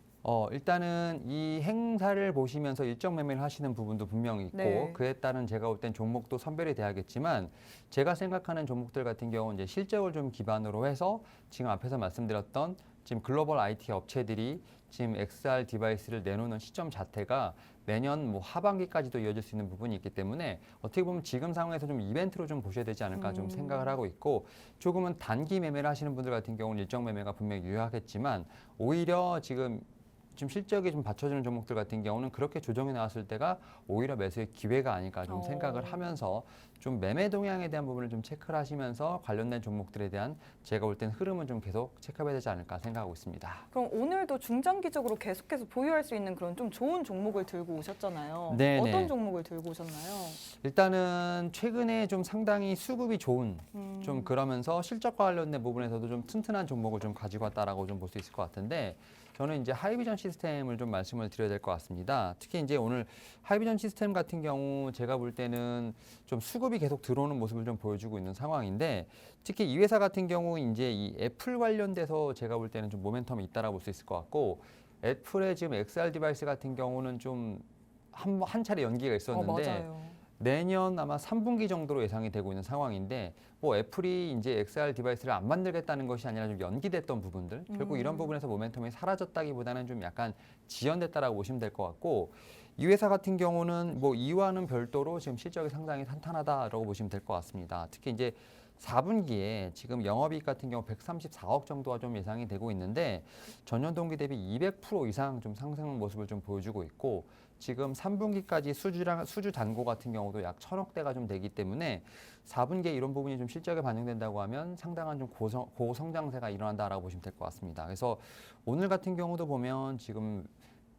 일단은 이 행사를 보시면서 일정 매매를 하시는 부분도 분명히 있고 네. 그에 따른 제가 볼 땐 종목도 선별이 돼야겠지만 제가 생각하는 종목들 같은 경우는 이제 실적을 좀 기반으로 해서 지금 앞에서 말씀드렸던 지금 글로벌 IT 업체들이 지금 XR 디바이스를 내놓는 시점 자체가 내년 하반기까지도 이어질 수 있는 부분이 있기 때문에 어떻게 보면 지금 상황에서 좀 이벤트로 좀 보셔야 되지 않을까 좀 생각을 하고 있고 조금은 단기 매매를 하시는 분들 같은 경우는 일정 매매가 분명히 유효하겠지만 오히려 지금 좀 실적이 좀 받쳐주는 종목들 같은 경우는 그렇게 조정이 나왔을 때가 오히려 매수의 기회가 아닐까 좀 생각을 하면서 좀 매매 동향에 대한 부분을 좀 체크를 하시면서 관련된 종목들에 대한 제가 볼 땐 흐름은 좀 계속 체크해야 되지 않을까 생각하고 있습니다. 그럼 오늘도 중장기적으로 계속해서 보유할 수 있는 그런 좀 좋은 종목을 들고 오셨잖아요. 네네. 어떤 종목을 들고 오셨나요? 일단은 최근에 좀 상당히 수급이 좋은 좀 그러면서 실적과 관련된 부분에서도 좀 튼튼한 종목을 좀 가지고 왔다라고 좀 볼 수 있을 것 같은데 저는 이제 하이비전 시스템을 좀 말씀을 드려야 될 것 같습니다. 특히 이제 오늘 하이비전 시스템 같은 경우 제가 볼 때는 좀 수급이 계속 들어오는 모습을 좀 보여주고 있는 상황인데 특히 이 회사 같은 경우 이제 이 애플 관련돼서 제가 볼 때는 좀 모멘텀이 있다라고 볼 수 있을 것 같고 애플의 지금 XR 디바이스 같은 경우는 좀 한 차례 연기가 있었는데 맞아요. 내년 아마 3분기 정도로 예상이 되고 있는 상황인데 애플이 이제 XR 디바이스를 안 만들겠다는 것이 아니라 좀 연기됐던 부분들 결국 이런 부분에서 모멘텀이 사라졌다기보다는 좀 약간 지연됐다라고 보시면 될 것 같고 이 회사 같은 경우는 이와는 별도로 지금 실적이 상당히 탄탄하다라고 보시면 될 것 같습니다. 특히 이제 4분기에 지금 영업이익 같은 경우 134억 정도가 좀 예상이 되고 있는데 전년 동기 대비 200% 이상 좀 상승 모습을 좀 보여주고 있고 지금 3분기까지 수주 잔고 같은 경우도 약 1,000억대가 좀 되기 때문에 4분기에 이런 부분이 좀 실적에 반영된다고 하면 상당한 좀 고성장세가 일어난다라고 보시면 될 것 같습니다. 그래서 오늘 같은 경우도 보면 지금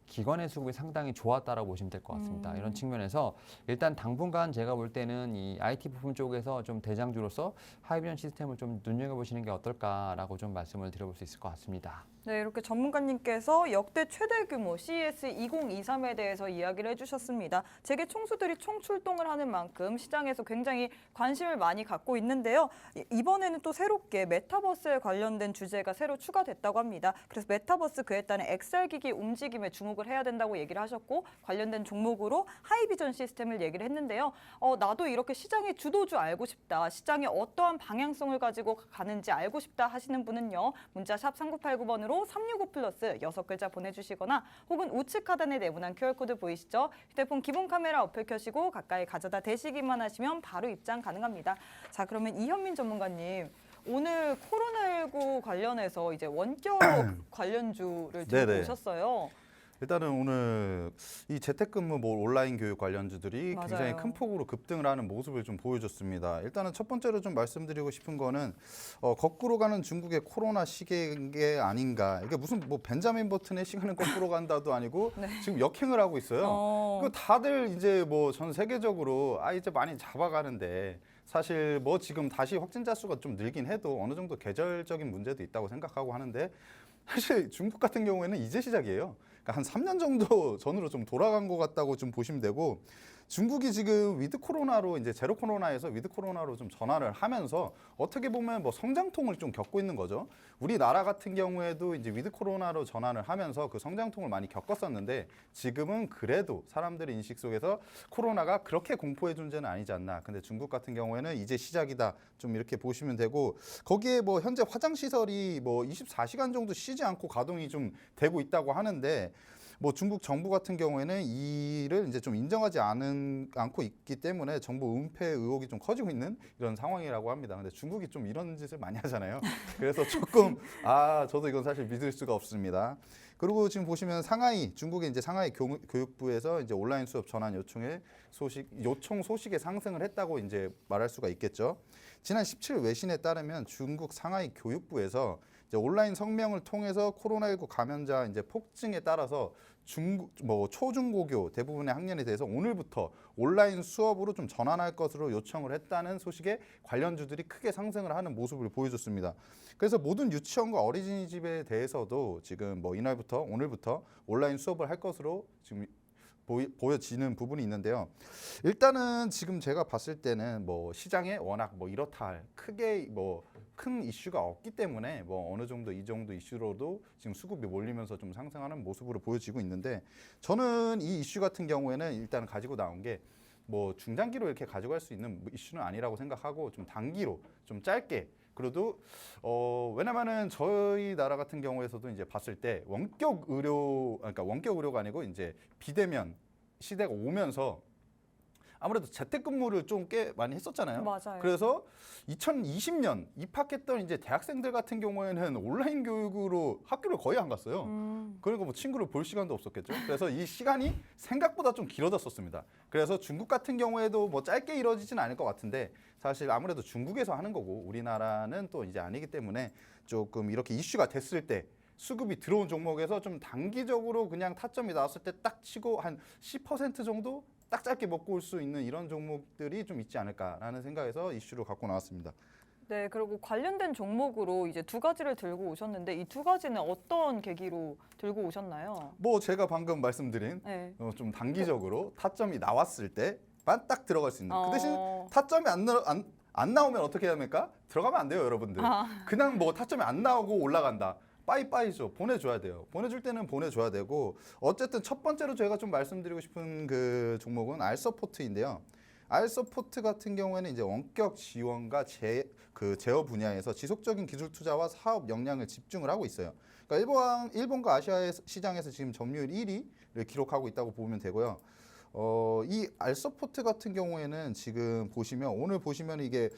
기관의 수급이 상당히 좋았다라고 보시면 될 것 같습니다. 이런 측면에서 일단 당분간 제가 볼 때는 이 IT 부품 쪽에서 좀 대장주로서 하이비전 시스템을 좀 눈여겨보시는 게 어떨까라고 좀 말씀을 드려볼 수 있을 것 같습니다. 네, 이렇게 전문가님께서 역대 최대 규모 CES 2023에 대해서 이야기를 해주셨습니다. 재계 총수들이 총출동을 하는 만큼 시장에서 굉장히 관심을 많이 갖고 있는데요. 이번에는 또 새롭게 메타버스에 관련된 주제가 새로 추가됐다고 합니다. 그래서 메타버스 그에 따른 XR기기 움직임에 주목을 해야 된다고 얘기를 하셨고 관련된 종목으로 하이비전 시스템을 얘기를 했는데요. 나도 이렇게 시장의 주도주 알고 싶다. 시장이 어떠한 방향성을 가지고 가는지 알고 싶다 하시는 분은요. 문자 샵 3989번으로 365플러스 6글자 보내주시거나 혹은 우측 하단에 네모난 QR코드 보이시죠? 휴대폰 기본 카메라 어플 켜시고 가까이 가져다 대시기만 하시면 바로 입장 가능합니다. 자, 그러면 이현민 전문가님. 오늘 코로나19 관련해서 이제 원격 관련주를 들고 네네. 오셨어요. 일단은 오늘 이 재택근무 온라인 교육 관련주들이 맞아요. 굉장히 큰 폭으로 급등을 하는 모습을 좀 보여줬습니다. 일단은 첫 번째로 좀 말씀드리고 싶은 거는 거꾸로 가는 중국의 코로나 시계인 게 아닌가. 이게 무슨 벤자민 버튼의 시간은 거꾸로 간다도 아니고 지금 역행을 하고 있어요. 그 다들 이제 전 세계적으로 이제 많이 잡아가는데 사실 지금 다시 확진자 수가 좀 늘긴 해도 어느 정도 계절적인 문제도 있다고 생각하고 하는데 사실 중국 같은 경우에는 이제 시작이에요. 그러니까 한 3년 정도 전으로 좀 돌아간 것 같다고 좀 보시면 되고 중국이 지금 위드 코로나로 이제 제로 코로나에서 위드 코로나로 좀 전환을 하면서 어떻게 보면 성장통을 좀 겪고 있는 거죠. 우리나라 같은 경우에도 이제 위드 코로나로 전환을 하면서 그 성장통을 많이 겪었었는데 지금은 그래도 사람들의 인식 속에서 코로나가 그렇게 공포의 존재는 아니지 않나. 근데 중국 같은 경우에는 이제 시작이다. 좀 이렇게 보시면 되고 거기에 현재 화장 시설이 24시간 정도 쉬지 않고 가동이 좀 되고 있다고 하는데 중국 정부 같은 경우에는 이를 이제 좀 인정하지 않고 있기 때문에 정부 은폐 의혹이 좀 커지고 있는 이런 상황이라고 합니다. 근데 중국이 좀 이런 짓을 많이 하잖아요. 그래서 조금 저도 이건 사실 믿을 수가 없습니다. 그리고 지금 보시면 중국의 이제 상하이 교육부에서 이제 온라인 수업 전환 요청 소식에 상승을 했다고 이제 말할 수가 있겠죠. 지난 17일 외신에 따르면 중국 상하이 교육부에서 이제 온라인 성명을 통해서 코로나19 감염자 이제 폭증에 따라서 초중고교 대부분의 학년에 대해서 오늘부터 온라인 수업으로 좀 전환할 것으로 요청을 했다는 소식에 관련주들이 크게 상승을 하는 모습을 보여줬습니다. 그래서 모든 유치원과 어린이집에 대해서도 지금 이날부터 오늘부터 온라인 수업을 할 것으로 지금 보여지는 부분이 있는데요. 일단은 지금 제가 봤을 때는 시장에 워낙 이렇다 할 크게 큰 이슈가 없기 때문에 어느 정도 이 정도 이슈로도 지금 수급이 몰리면서 좀 상승하는 모습으로 보여지고 있는데, 저는 이 이슈 같은 경우에는 일단 가지고 나온 게 중장기로 이렇게 가져갈 수 있는 이슈는 아니라고 생각하고, 좀 단기로 좀 짧게, 그래도 왜냐면은 저희 나라 같은 경우에서도 이제 봤을 때 그러니까 원격 의료가 아니고 이제 비대면 시대가 오면서 아무래도 재택근무를 좀 꽤 많이 했었잖아요. 맞아요. 그래서 2020년 입학했던 이제 대학생들 같은 경우에는 온라인 교육으로 학교를 거의 안 갔어요. 그러니까 친구를 볼 시간도 없었겠죠. 그래서 이 시간이 생각보다 좀 길어졌었습니다. 그래서 중국 같은 경우에도 짧게 이루어지진 않을 것 같은데, 사실 아무래도 중국에서 하는 거고 우리나라는 또 이제 아니기 때문에 조금 이렇게 이슈가 됐을 때 수급이 들어온 종목에서 좀 단기적으로 그냥 타점이 나왔을 때 딱 치고 한 10% 정도 딱 짧게 먹고 올 수 있는 이런 종목들이 좀 있지 않을까라는 생각에서 이슈로 갖고 나왔습니다. 네, 그리고 관련된 종목으로 이제 두 가지를 들고 오셨는데 이 두 가지는 어떤 계기로 들고 오셨나요? 제가 방금 말씀드린 네. 좀 단기적으로 타점이 나왔을 때만 딱 들어갈 수 있는. 그 대신 어. 타점이 안 나오면 어떻게 해야 합니까? 들어가면 안 돼요, 여러분들. 그냥 타점이 안 나오고 올라간다. 빠이빠이죠. 보내줘야 돼요. 보내줄 때는 보내줘야 되고, 어쨌든 첫 번째로 제가 좀 말씀드리고 싶은 그 종목은 알서포트인데요. 알서포트 같은 경우에는 이제 원격 지원과 제어 분야에서 지속적인 기술 투자와 사업 역량을 집중을 하고 있어요. 그러니까 일본과 아시아 시장에서 지금 점유율 1위를 기록하고 있다고 보면 되고요. 이 알서포트 같은 경우에는 지금 오늘 보시면 이게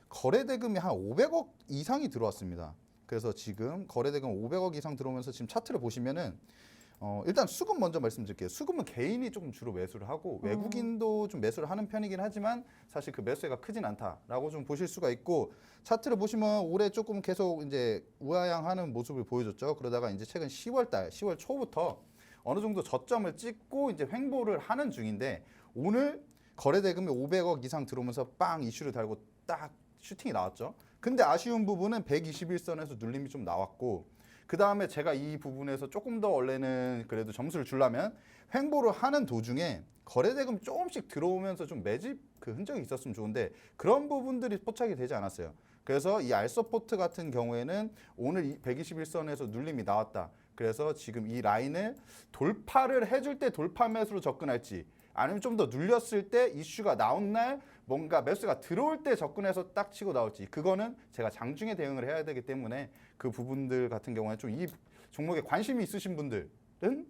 거래 대금이 한 500억 이상이 들어왔습니다. 그래서 지금 거래 대금 500억 이상 들어오면서 지금 차트를 보시면은 일단 수급 먼저 말씀드릴게요. 수급은 개인이 조금 주로 매수를 하고 외국인도 좀 매수를 하는 편이긴 하지만 사실 그 매수가 크진 않다라고 좀 보실 수가 있고, 차트를 보시면 올해 조금 계속 이제 우하향하는 모습을 보여줬죠. 그러다가 이제 최근 10월 초부터 어느 정도 저점을 찍고 이제 횡보를 하는 중인데, 오늘 거래 대금이 500억 이상 들어오면서 빵 이슈를 달고 딱 슈팅이 나왔죠. 근데 아쉬운 부분은 121선에서 눌림이 좀 나왔고, 그 다음에 제가 이 부분에서 조금 더 원래는 그래도 점수를 주려면 횡보를 하는 도중에 거래대금 조금씩 들어오면서 좀 매집 그 흔적이 있었으면 좋은데 그런 부분들이 포착이 되지 않았어요. 그래서 이 알서포트 같은 경우에는 오늘 121선에서 눌림이 나왔다. 그래서 지금 이 라인을 돌파를 해줄 때 돌파 매수로 접근할지, 아니면 좀 더 눌렸을 때 이슈가 나온 날 뭔가 매수가 들어올 때 접근해서 딱 치고 나올지, 그거는 제가 장중에 대응을 해야 되기 때문에 그 부분들 같은 경우에 좀 이 종목에 관심이 있으신 분들은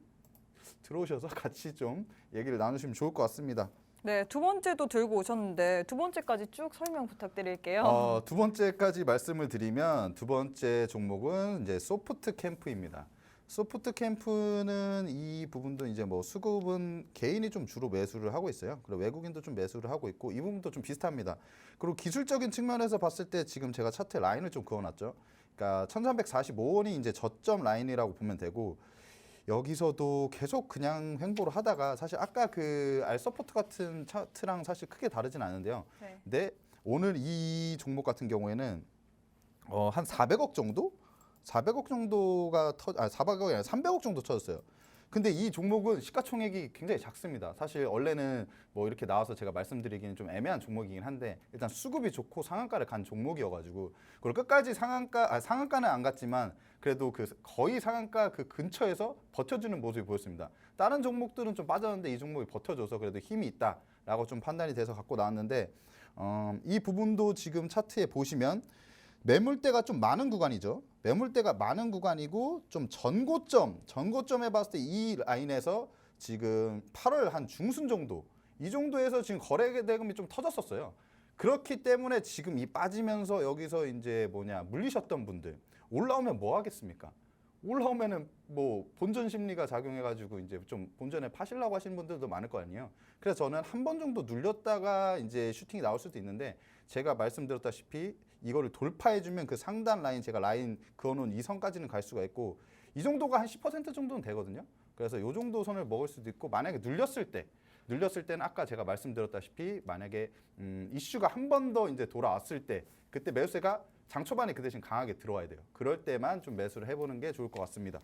들어오셔서 같이 좀 얘기를 나누시면 좋을 것 같습니다. 네, 두 번째도 들고 오셨는데 두 번째까지 쭉 설명 부탁드릴게요. 두 번째까지 말씀을 드리면, 두 번째 종목은 이제 소프트 캠프입니다. 소프트 캠프는 이 부분도 이제 수급은 개인이 좀 주로 매수를 하고 있어요. 그리고 외국인도 좀 매수를 하고 있고, 이 부분도 좀 비슷합니다. 그리고 기술적인 측면에서 봤을 때 지금 제가 차트 라인을 좀 그어놨죠. 그러니까 1345원이 이제 저점 라인이라고 보면 되고, 여기서도 계속 그냥 횡보를 하다가 사실 아까 그 알서포트 같은 차트랑 사실 크게 다르진 않은데요. 네. 근데 오늘 이 종목 같은 경우에는 한 400억 정도? 400억 정도가 400억이 아니라 300억 정도 터졌어요. 근데 이 종목은 시가총액이 굉장히 작습니다. 사실 원래는 이렇게 나와서 제가 말씀드리기는 좀 애매한 종목이긴 한데, 일단 수급이 좋고 상한가를 간 종목이어가지고, 그리고 끝까지 상한가는 안 갔지만 그래도 그 거의 상한가 그 근처에서 버텨주는 모습이 보였습니다. 다른 종목들은 좀 빠졌는데 이 종목이 버텨줘서 그래도 힘이 있다라고 좀 판단이 돼서 갖고 나왔는데, 이 부분도 지금 차트에 보시면 매물대가 좀 많은 구간이죠. 매물대가 많은 구간이고, 좀 전고점에 봤을 때 이 라인에서 지금 8월 한 중순 정도, 이 정도에서 지금 거래 대금이 좀 터졌었어요. 그렇기 때문에 지금 이 빠지면서 여기서 이제 물리셨던 분들 올라오면 뭐 하겠습니까? 올라오면은 본전 심리가 작용해가지고 이제 좀 본전에 파시려고 하시는 분들도 많을 거 아니에요. 그래서 저는 한 번 정도 눌렸다가 이제 슈팅이 나올 수도 있는데, 제가 말씀드렸다시피 이거를 돌파해주면 그 상단 라인, 제가 라인 그어놓은 이 선까지는 갈 수가 있고, 이 정도가 한 10% 정도는 되거든요. 그래서 이 정도 손을 먹을 수도 있고 만약에 눌렸을 때는 아까 제가 말씀드렸다시피 만약에 이슈가 한 번 더 이제 돌아왔을 때 그때 매수세가 장 초반에 그 대신 강하게 들어와야 돼요. 그럴 때만 좀 매수를 해보는 게 좋을 것 같습니다.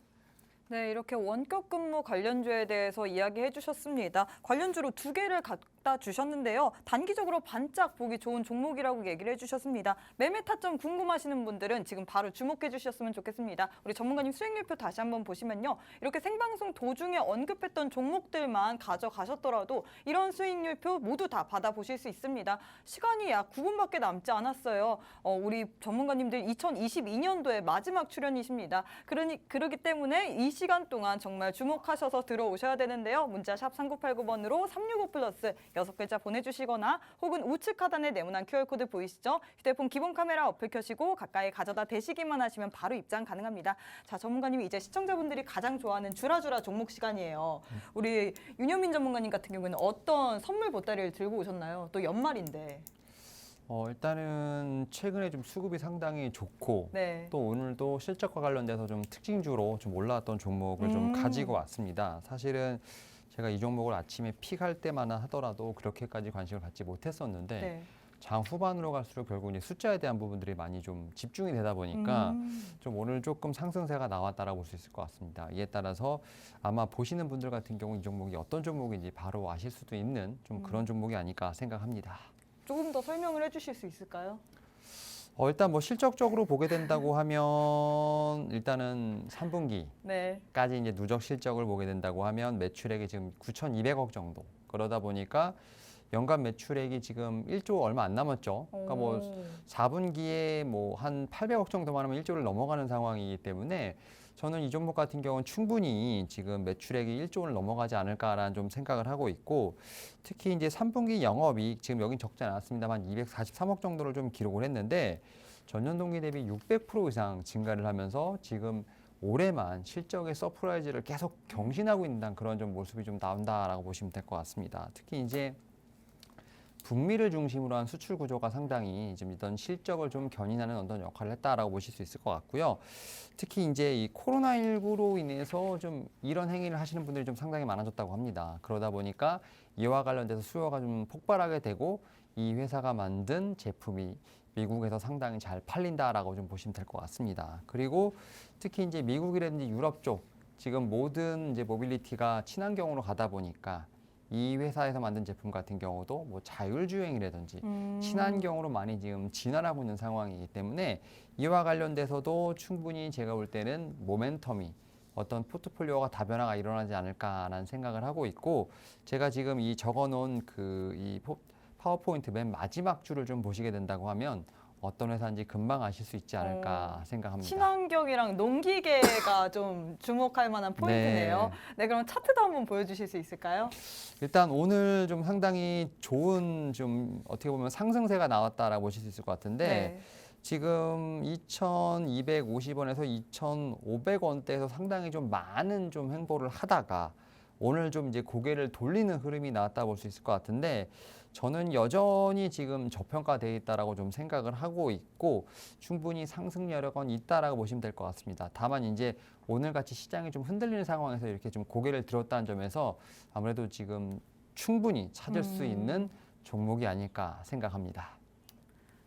네, 이렇게 원격 근무 관련주에 대해서 이야기해 주셨습니다. 관련주로 두 개를 갖다 주셨는데요. 단기적으로 반짝 보기 좋은 종목이라고 얘기를 해 주셨습니다. 매매 타점 궁금하시는 분들은 지금 바로 주목해 주셨으면 좋겠습니다. 우리 전문가님 수익률표 다시 한번 보시면요. 이렇게 생방송 도중에 언급했던 종목들만 가져가셨더라도 이런 수익률표 모두 다 받아보실 수 있습니다. 시간이 약 9분밖에 남지 않았어요. 우리 전문가님들 2022년도에 마지막 출연이십니다. 그러기 때문에 이 시간 동안 정말 주목하셔서 들어오셔야 되는데요. 문자 샵 3989번으로 365 플러스 6글자 보내주시거나 혹은 우측 하단에 네모난 QR코드 보이시죠? 휴대폰 기본 카메라 어플 켜시고 가까이 가져다 대시기만 하시면 바로 입장 가능합니다. 자, 전문가님이 이제 시청자분들이 가장 좋아하는 주라주라 종목 시간이에요. 우리 윤여민 전문가님 같은 경우에는 어떤 선물 보따리를 들고 오셨나요? 또 연말인데. 일단은 최근에 좀 수급이 상당히 좋고 네. 또 오늘도 실적과 관련돼서 좀 특징주로 좀 올라왔던 종목을 좀 가지고 왔습니다. 사실은 제가 이 종목을 아침에 픽할 때마다 하더라도 그렇게까지 관심을 갖지 못했었는데 네. 장 후반으로 갈수록 결국 이제 숫자에 대한 부분들이 많이 좀 집중이 되다 보니까 좀 오늘 조금 상승세가 나왔다라고 볼 수 있을 것 같습니다. 이에 따라서 아마 보시는 분들 같은 경우 이 종목이 어떤 종목인지 바로 아실 수도 있는 좀 그런 종목이 아닐까 생각합니다. 조금 더 설명을 해주실 수 있을까요? 일단 뭐 실적적으로 보게 된다고 하면 일단은 3분기까지 네. 이제 누적 실적을 보게 된다고 하면 매출액이 지금 9,200억 정도. 그러다 보니까 연간 매출액이 지금 1조 얼마 안 남았죠. 그러니까 뭐 4분기에 뭐 한 800억 정도만 하면 1조를 넘어가는 상황이기 때문에 저는 이 종목 같은 경우는 충분히 지금 매출액이 1조 원을 넘어가지 않을까라는 좀 생각을 하고 있고 특히 이제 3분기 영업이익 지금 여긴 적지 않았습니다만 243억 정도를 좀 기록을 했는데 전년 동기 대비 600% 이상 증가를 하면서 지금 올해만 실적의 서프라이즈를 계속 경신하고 있는 그런 좀 모습이 좀 나온다라고 보시면 될 것 같습니다. 특히 이제 북미를 중심으로 한 수출 구조가 상당히 좀 이런 실적을 좀 견인하는 어떤 역할을 했다라고 보실 수 있을 것 같고요. 특히 이제 이 코로나19로 인해서 좀 이런 행위를 하시는 분들이 좀 상당히 많아졌다고 합니다. 그러다 보니까 이와 관련돼서 수요가 좀 폭발하게 되고 이 회사가 만든 제품이 미국에서 상당히 잘 팔린다라고 좀 보시면 될 것 같습니다. 그리고 특히 이제 미국이라든지 유럽 쪽 지금 모든 이제 모빌리티가 친환경으로 가다 보니까 이 회사에서 만든 제품 같은 경우도 뭐 자율주행이라든지 친환경으로 많이 지금 진화하고 있는 상황이기 때문에 이와 관련돼서도 충분히 제가 볼 때는 모멘텀이 어떤 포트폴리오가 다변화가 일어나지 않을까라는 생각을 하고 있고 제가 지금 이 적어놓은 이 파워포인트 맨 마지막 줄을 좀 보시게 된다고 하면 어떤 회사인지 금방 아실 수 있지 않을까 생각합니다. 친환경이랑 농기계가 좀 주목할 만한 포인트네요. 네, 그럼 차트도 한번 보여주실 수 있을까요? 일단 오늘 좀 상당히 좋은 좀 어떻게 보면 상승세가 나왔다라고 보실 수 있을 것 같은데 네. 지금 2,250원에서 2,500원대에서 상당히 좀 많은 좀 횡보를 하다가 오늘 좀 이제 고개를 돌리는 흐름이 나왔다 볼 수 있을 것 같은데 저는 여전히 지금 저평가되어 있다라고 좀 생각을 하고 있고 충분히 상승 여력은 있다라고 보시면 될 것 같습니다. 다만 이제 오늘 같이 시장이 좀 흔들리는 상황에서 이렇게 좀 고개를 들었다는 점에서 아무래도 지금 충분히 찾을 수 있는 종목이 아닐까 생각합니다.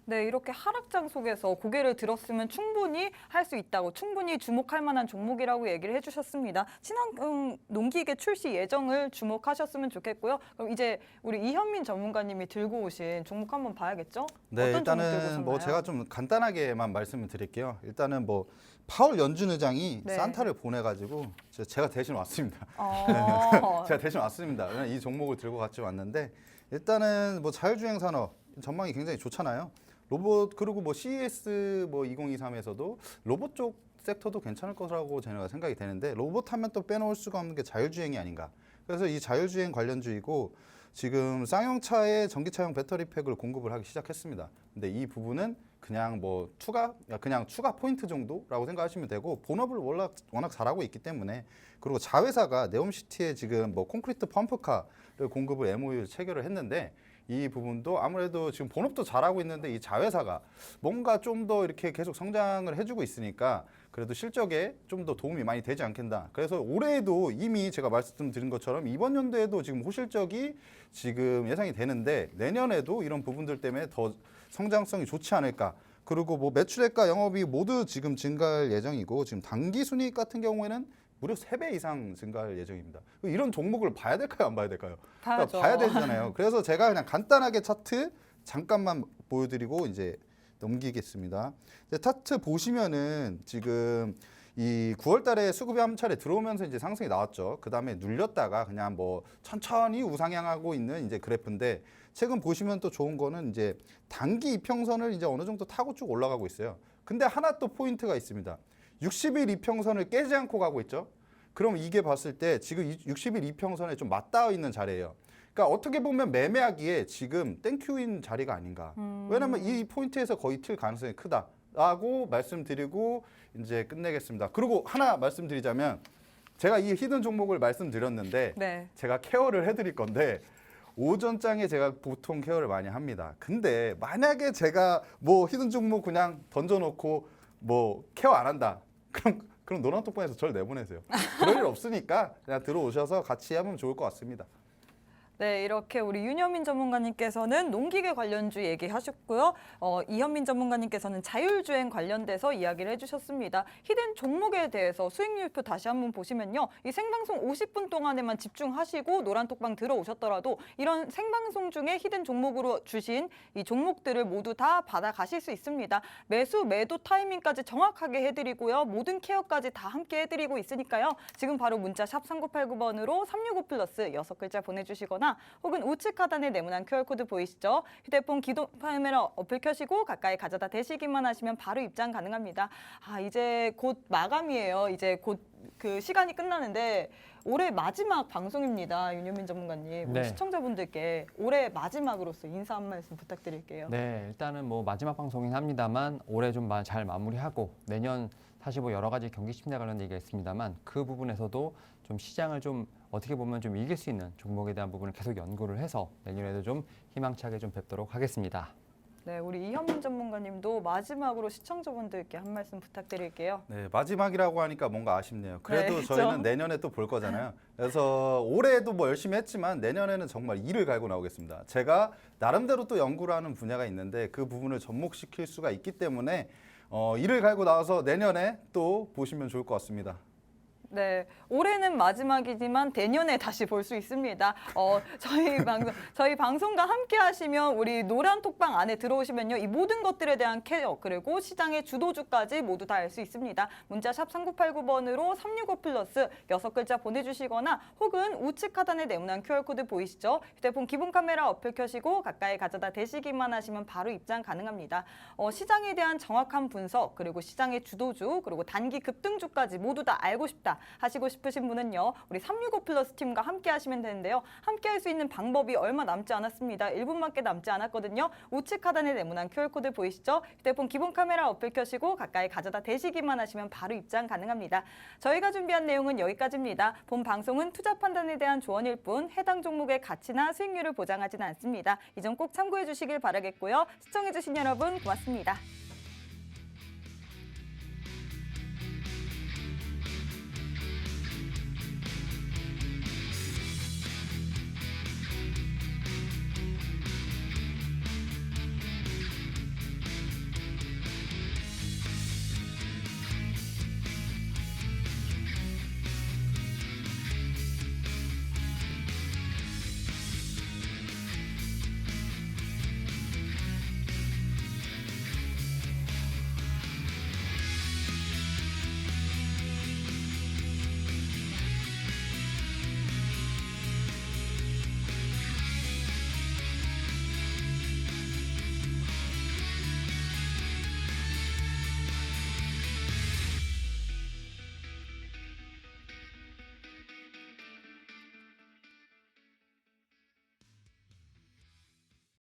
네, 이렇게 하락장 속에서 고개를 들었으면 충분히 할 수 있다고 충분히 주목할 만한 종목이라고 얘기를 해주셨습니다. 친환경 농기계 출시 예정을 주목하셨으면 좋겠고요. 그럼 이제 우리 이현민 전문가님이 들고 오신 종목 한번 봐야겠죠? 네, 어떤 종목 들고 일단은 오셨나요? 뭐 제가 좀 간단하게만 말씀을 드릴게요. 일단은 뭐 파월 연준 의장이 네. 산타를 보내가지고 제가 대신 왔습니다. 제가 대신 왔습니다. 그냥 이 종목을 들고 같이 왔는데 일단은 뭐 자율주행 산업 전망이 굉장히 좋잖아요. 로봇 그리고 뭐 CES 뭐 2023에서도 로봇 쪽 섹터도 괜찮을 거라고 제가 생각이 되는데 로봇 하면 또 빼놓을 수가 없는 게 자율주행이 아닌가. 그래서 이 자율주행 관련주이고 지금 쌍용차에 전기차용 배터리 팩을 공급을 하기 시작했습니다. 근데 이 부분은 그냥 뭐 그냥 추가 포인트 정도라고 생각하시면 되고 본업을 워낙 잘하고 있기 때문에 그리고 자회사가 네옴시티에 지금 뭐 콘크리트 펌프카를 공급을 MOU 체결을 했는데 이 부분도 아무래도 지금 본업도 잘하고 있는데 이 자회사가 뭔가 좀 더 이렇게 계속 성장을 해주고 있으니까 그래도 실적에 좀 더 도움이 많이 되지 않겠나. 그래서 올해에도 이미 제가 말씀드린 것처럼 이번 연도에도 지금 호실적이 지금 예상이 되는데 내년에도 이런 부분들 때문에 더 성장성이 좋지 않을까. 그리고 뭐 매출액과 영업이 모두 지금 증가할 예정이고 지금 당기 순이익 같은 경우에는 무려 3배 이상 증가할 예정입니다. 이런 종목을 봐야 될까요, 안 봐야 될까요? 봐야죠. 봐야 되잖아요. 그래서 제가 그냥 간단하게 차트 잠깐만 보여드리고 이제 넘기겠습니다. 이제 차트 보시면은 지금 이 9월 달에 수급이 한 차례 들어오면서 이제 상승이 나왔죠. 그 다음에 눌렸다가 그냥 뭐 천천히 우상향하고 있는 이제 그래프인데 최근 보시면 또 좋은 거는 이제 단기 이평선을 이제 어느 정도 타고 쭉 올라가고 있어요. 근데 하나 또 포인트가 있습니다. 60일 이평선을 깨지 않고 가고 있죠. 그럼 이게 봤을 때 지금 60일 이평선에 좀 맞닿아 있는 자리예요. 그러니까 어떻게 보면 매매하기에 지금 땡큐인 자리가 아닌가. 왜냐면 이 포인트에서 거의 튈 가능성이 크다라고 말씀드리고 이제 끝내겠습니다. 그리고 하나 말씀드리자면 제가 이 히든 종목을 말씀드렸는데 네. 제가 케어를 해드릴 건데 오전장에 제가 보통 케어를 많이 합니다. 근데 만약에 제가 뭐 히든 종목 그냥 던져놓고 뭐 케어 안 한다. 그럼 노란톡방에서 저를 내보내세요. 그럴 일 없으니까 그냥 들어오셔서 같이 하면 좋을 것 같습니다. 네, 이렇게 우리 윤여민 전문가님께서는 농기계 관련주 얘기하셨고요. 이현민 전문가님께서는 자율주행 관련돼서 이야기를 해주셨습니다. 히든 종목에 대해서 수익률표 다시 한번 보시면요. 이 생방송 50분 동안에만 집중하시고 노란톡방 들어오셨더라도 이런 생방송 중에 히든 종목으로 주신 이 종목들을 모두 다 받아가실 수 있습니다. 매수, 매도 타이밍까지 정확하게 해드리고요. 모든 케어까지 다 함께 해드리고 있으니까요. 지금 바로 문자 샵 3989번으로 365 플러스 6글자 보내주시거나 혹은 우측 하단에 네모난 QR코드 보이시죠? 휴대폰 기동 카메라 어플 켜시고 가까이 가져다 대시기만 하시면 바로 입장 가능합니다. 이제 곧 마감이에요. 이제 곧 그 시간이 끝나는데 올해 마지막 방송입니다. 윤여민 전문가님. 네. 우리 시청자분들께 올해 마지막으로서 인사 한 말씀 부탁드릴게요. 네, 일단은 뭐 마지막 방송이긴 합니다만 올해 좀 잘 마무리하고 내년 사실 뭐 여러 가지 경기 침체 관련 얘기가 있습니다만 그 부분에서도 좀 시장을 좀 어떻게 보면 좀 이길 수 있는 종목에 대한 부분을 계속 연구를 해서 내년에도 좀 희망차게 좀 뵙도록 하겠습니다. 네, 우리 이현민 전문가님도 마지막으로 시청자분들께 한 말씀 부탁드릴게요. 네, 마지막이라고 하니까 뭔가 아쉽네요. 그래도 네, 저희는 내년에 또 볼 거잖아요. 그래서 올해도 뭐 열심히 했지만 내년에는 정말 이를 갈고 나오겠습니다. 제가 나름대로 또 연구를 하는 분야가 있는데 그 부분을 접목시킬 수가 있기 때문에 이를 갈고 나와서 내년에 또 보시면 좋을 것 같습니다. 네, 올해는 마지막이지만 내년에 다시 볼 수 있습니다. 저희 방송과 함께 하시면 우리 노란 톡방 안에 들어오시면요. 이 모든 것들에 대한 케어 그리고 시장의 주도주까지 모두 다 알 수 있습니다. 문자 샵 3989번으로 365 플러스 6글자 보내주시거나 혹은 우측 하단에 네모난 QR코드 보이시죠? 휴대폰 기본 카메라 어플 켜시고 가까이 가져다 대시기만 하시면 바로 입장 가능합니다. 시장에 대한 정확한 분석 그리고 시장의 주도주 그리고 단기 급등주까지 모두 다 알고 싶다. 하시고 싶으신 분은요. 우리 365 플러스 팀과 함께 하시면 되는데요. 함께 할 수 있는 방법이 얼마 남지 않았습니다. 1분밖에 남지 않았거든요. 우측 하단에 네모난 QR코드 보이시죠? 휴대폰 기본 카메라 어플 켜시고 가까이 가져다 대시기만 하시면 바로 입장 가능합니다. 저희가 준비한 내용은 여기까지입니다. 본 방송은 투자 판단에 대한 조언일 뿐 해당 종목의 가치나 수익률을 보장하지는 않습니다. 이 점 꼭 참고해 주시길 바라겠고요. 시청해 주신 여러분 고맙습니다.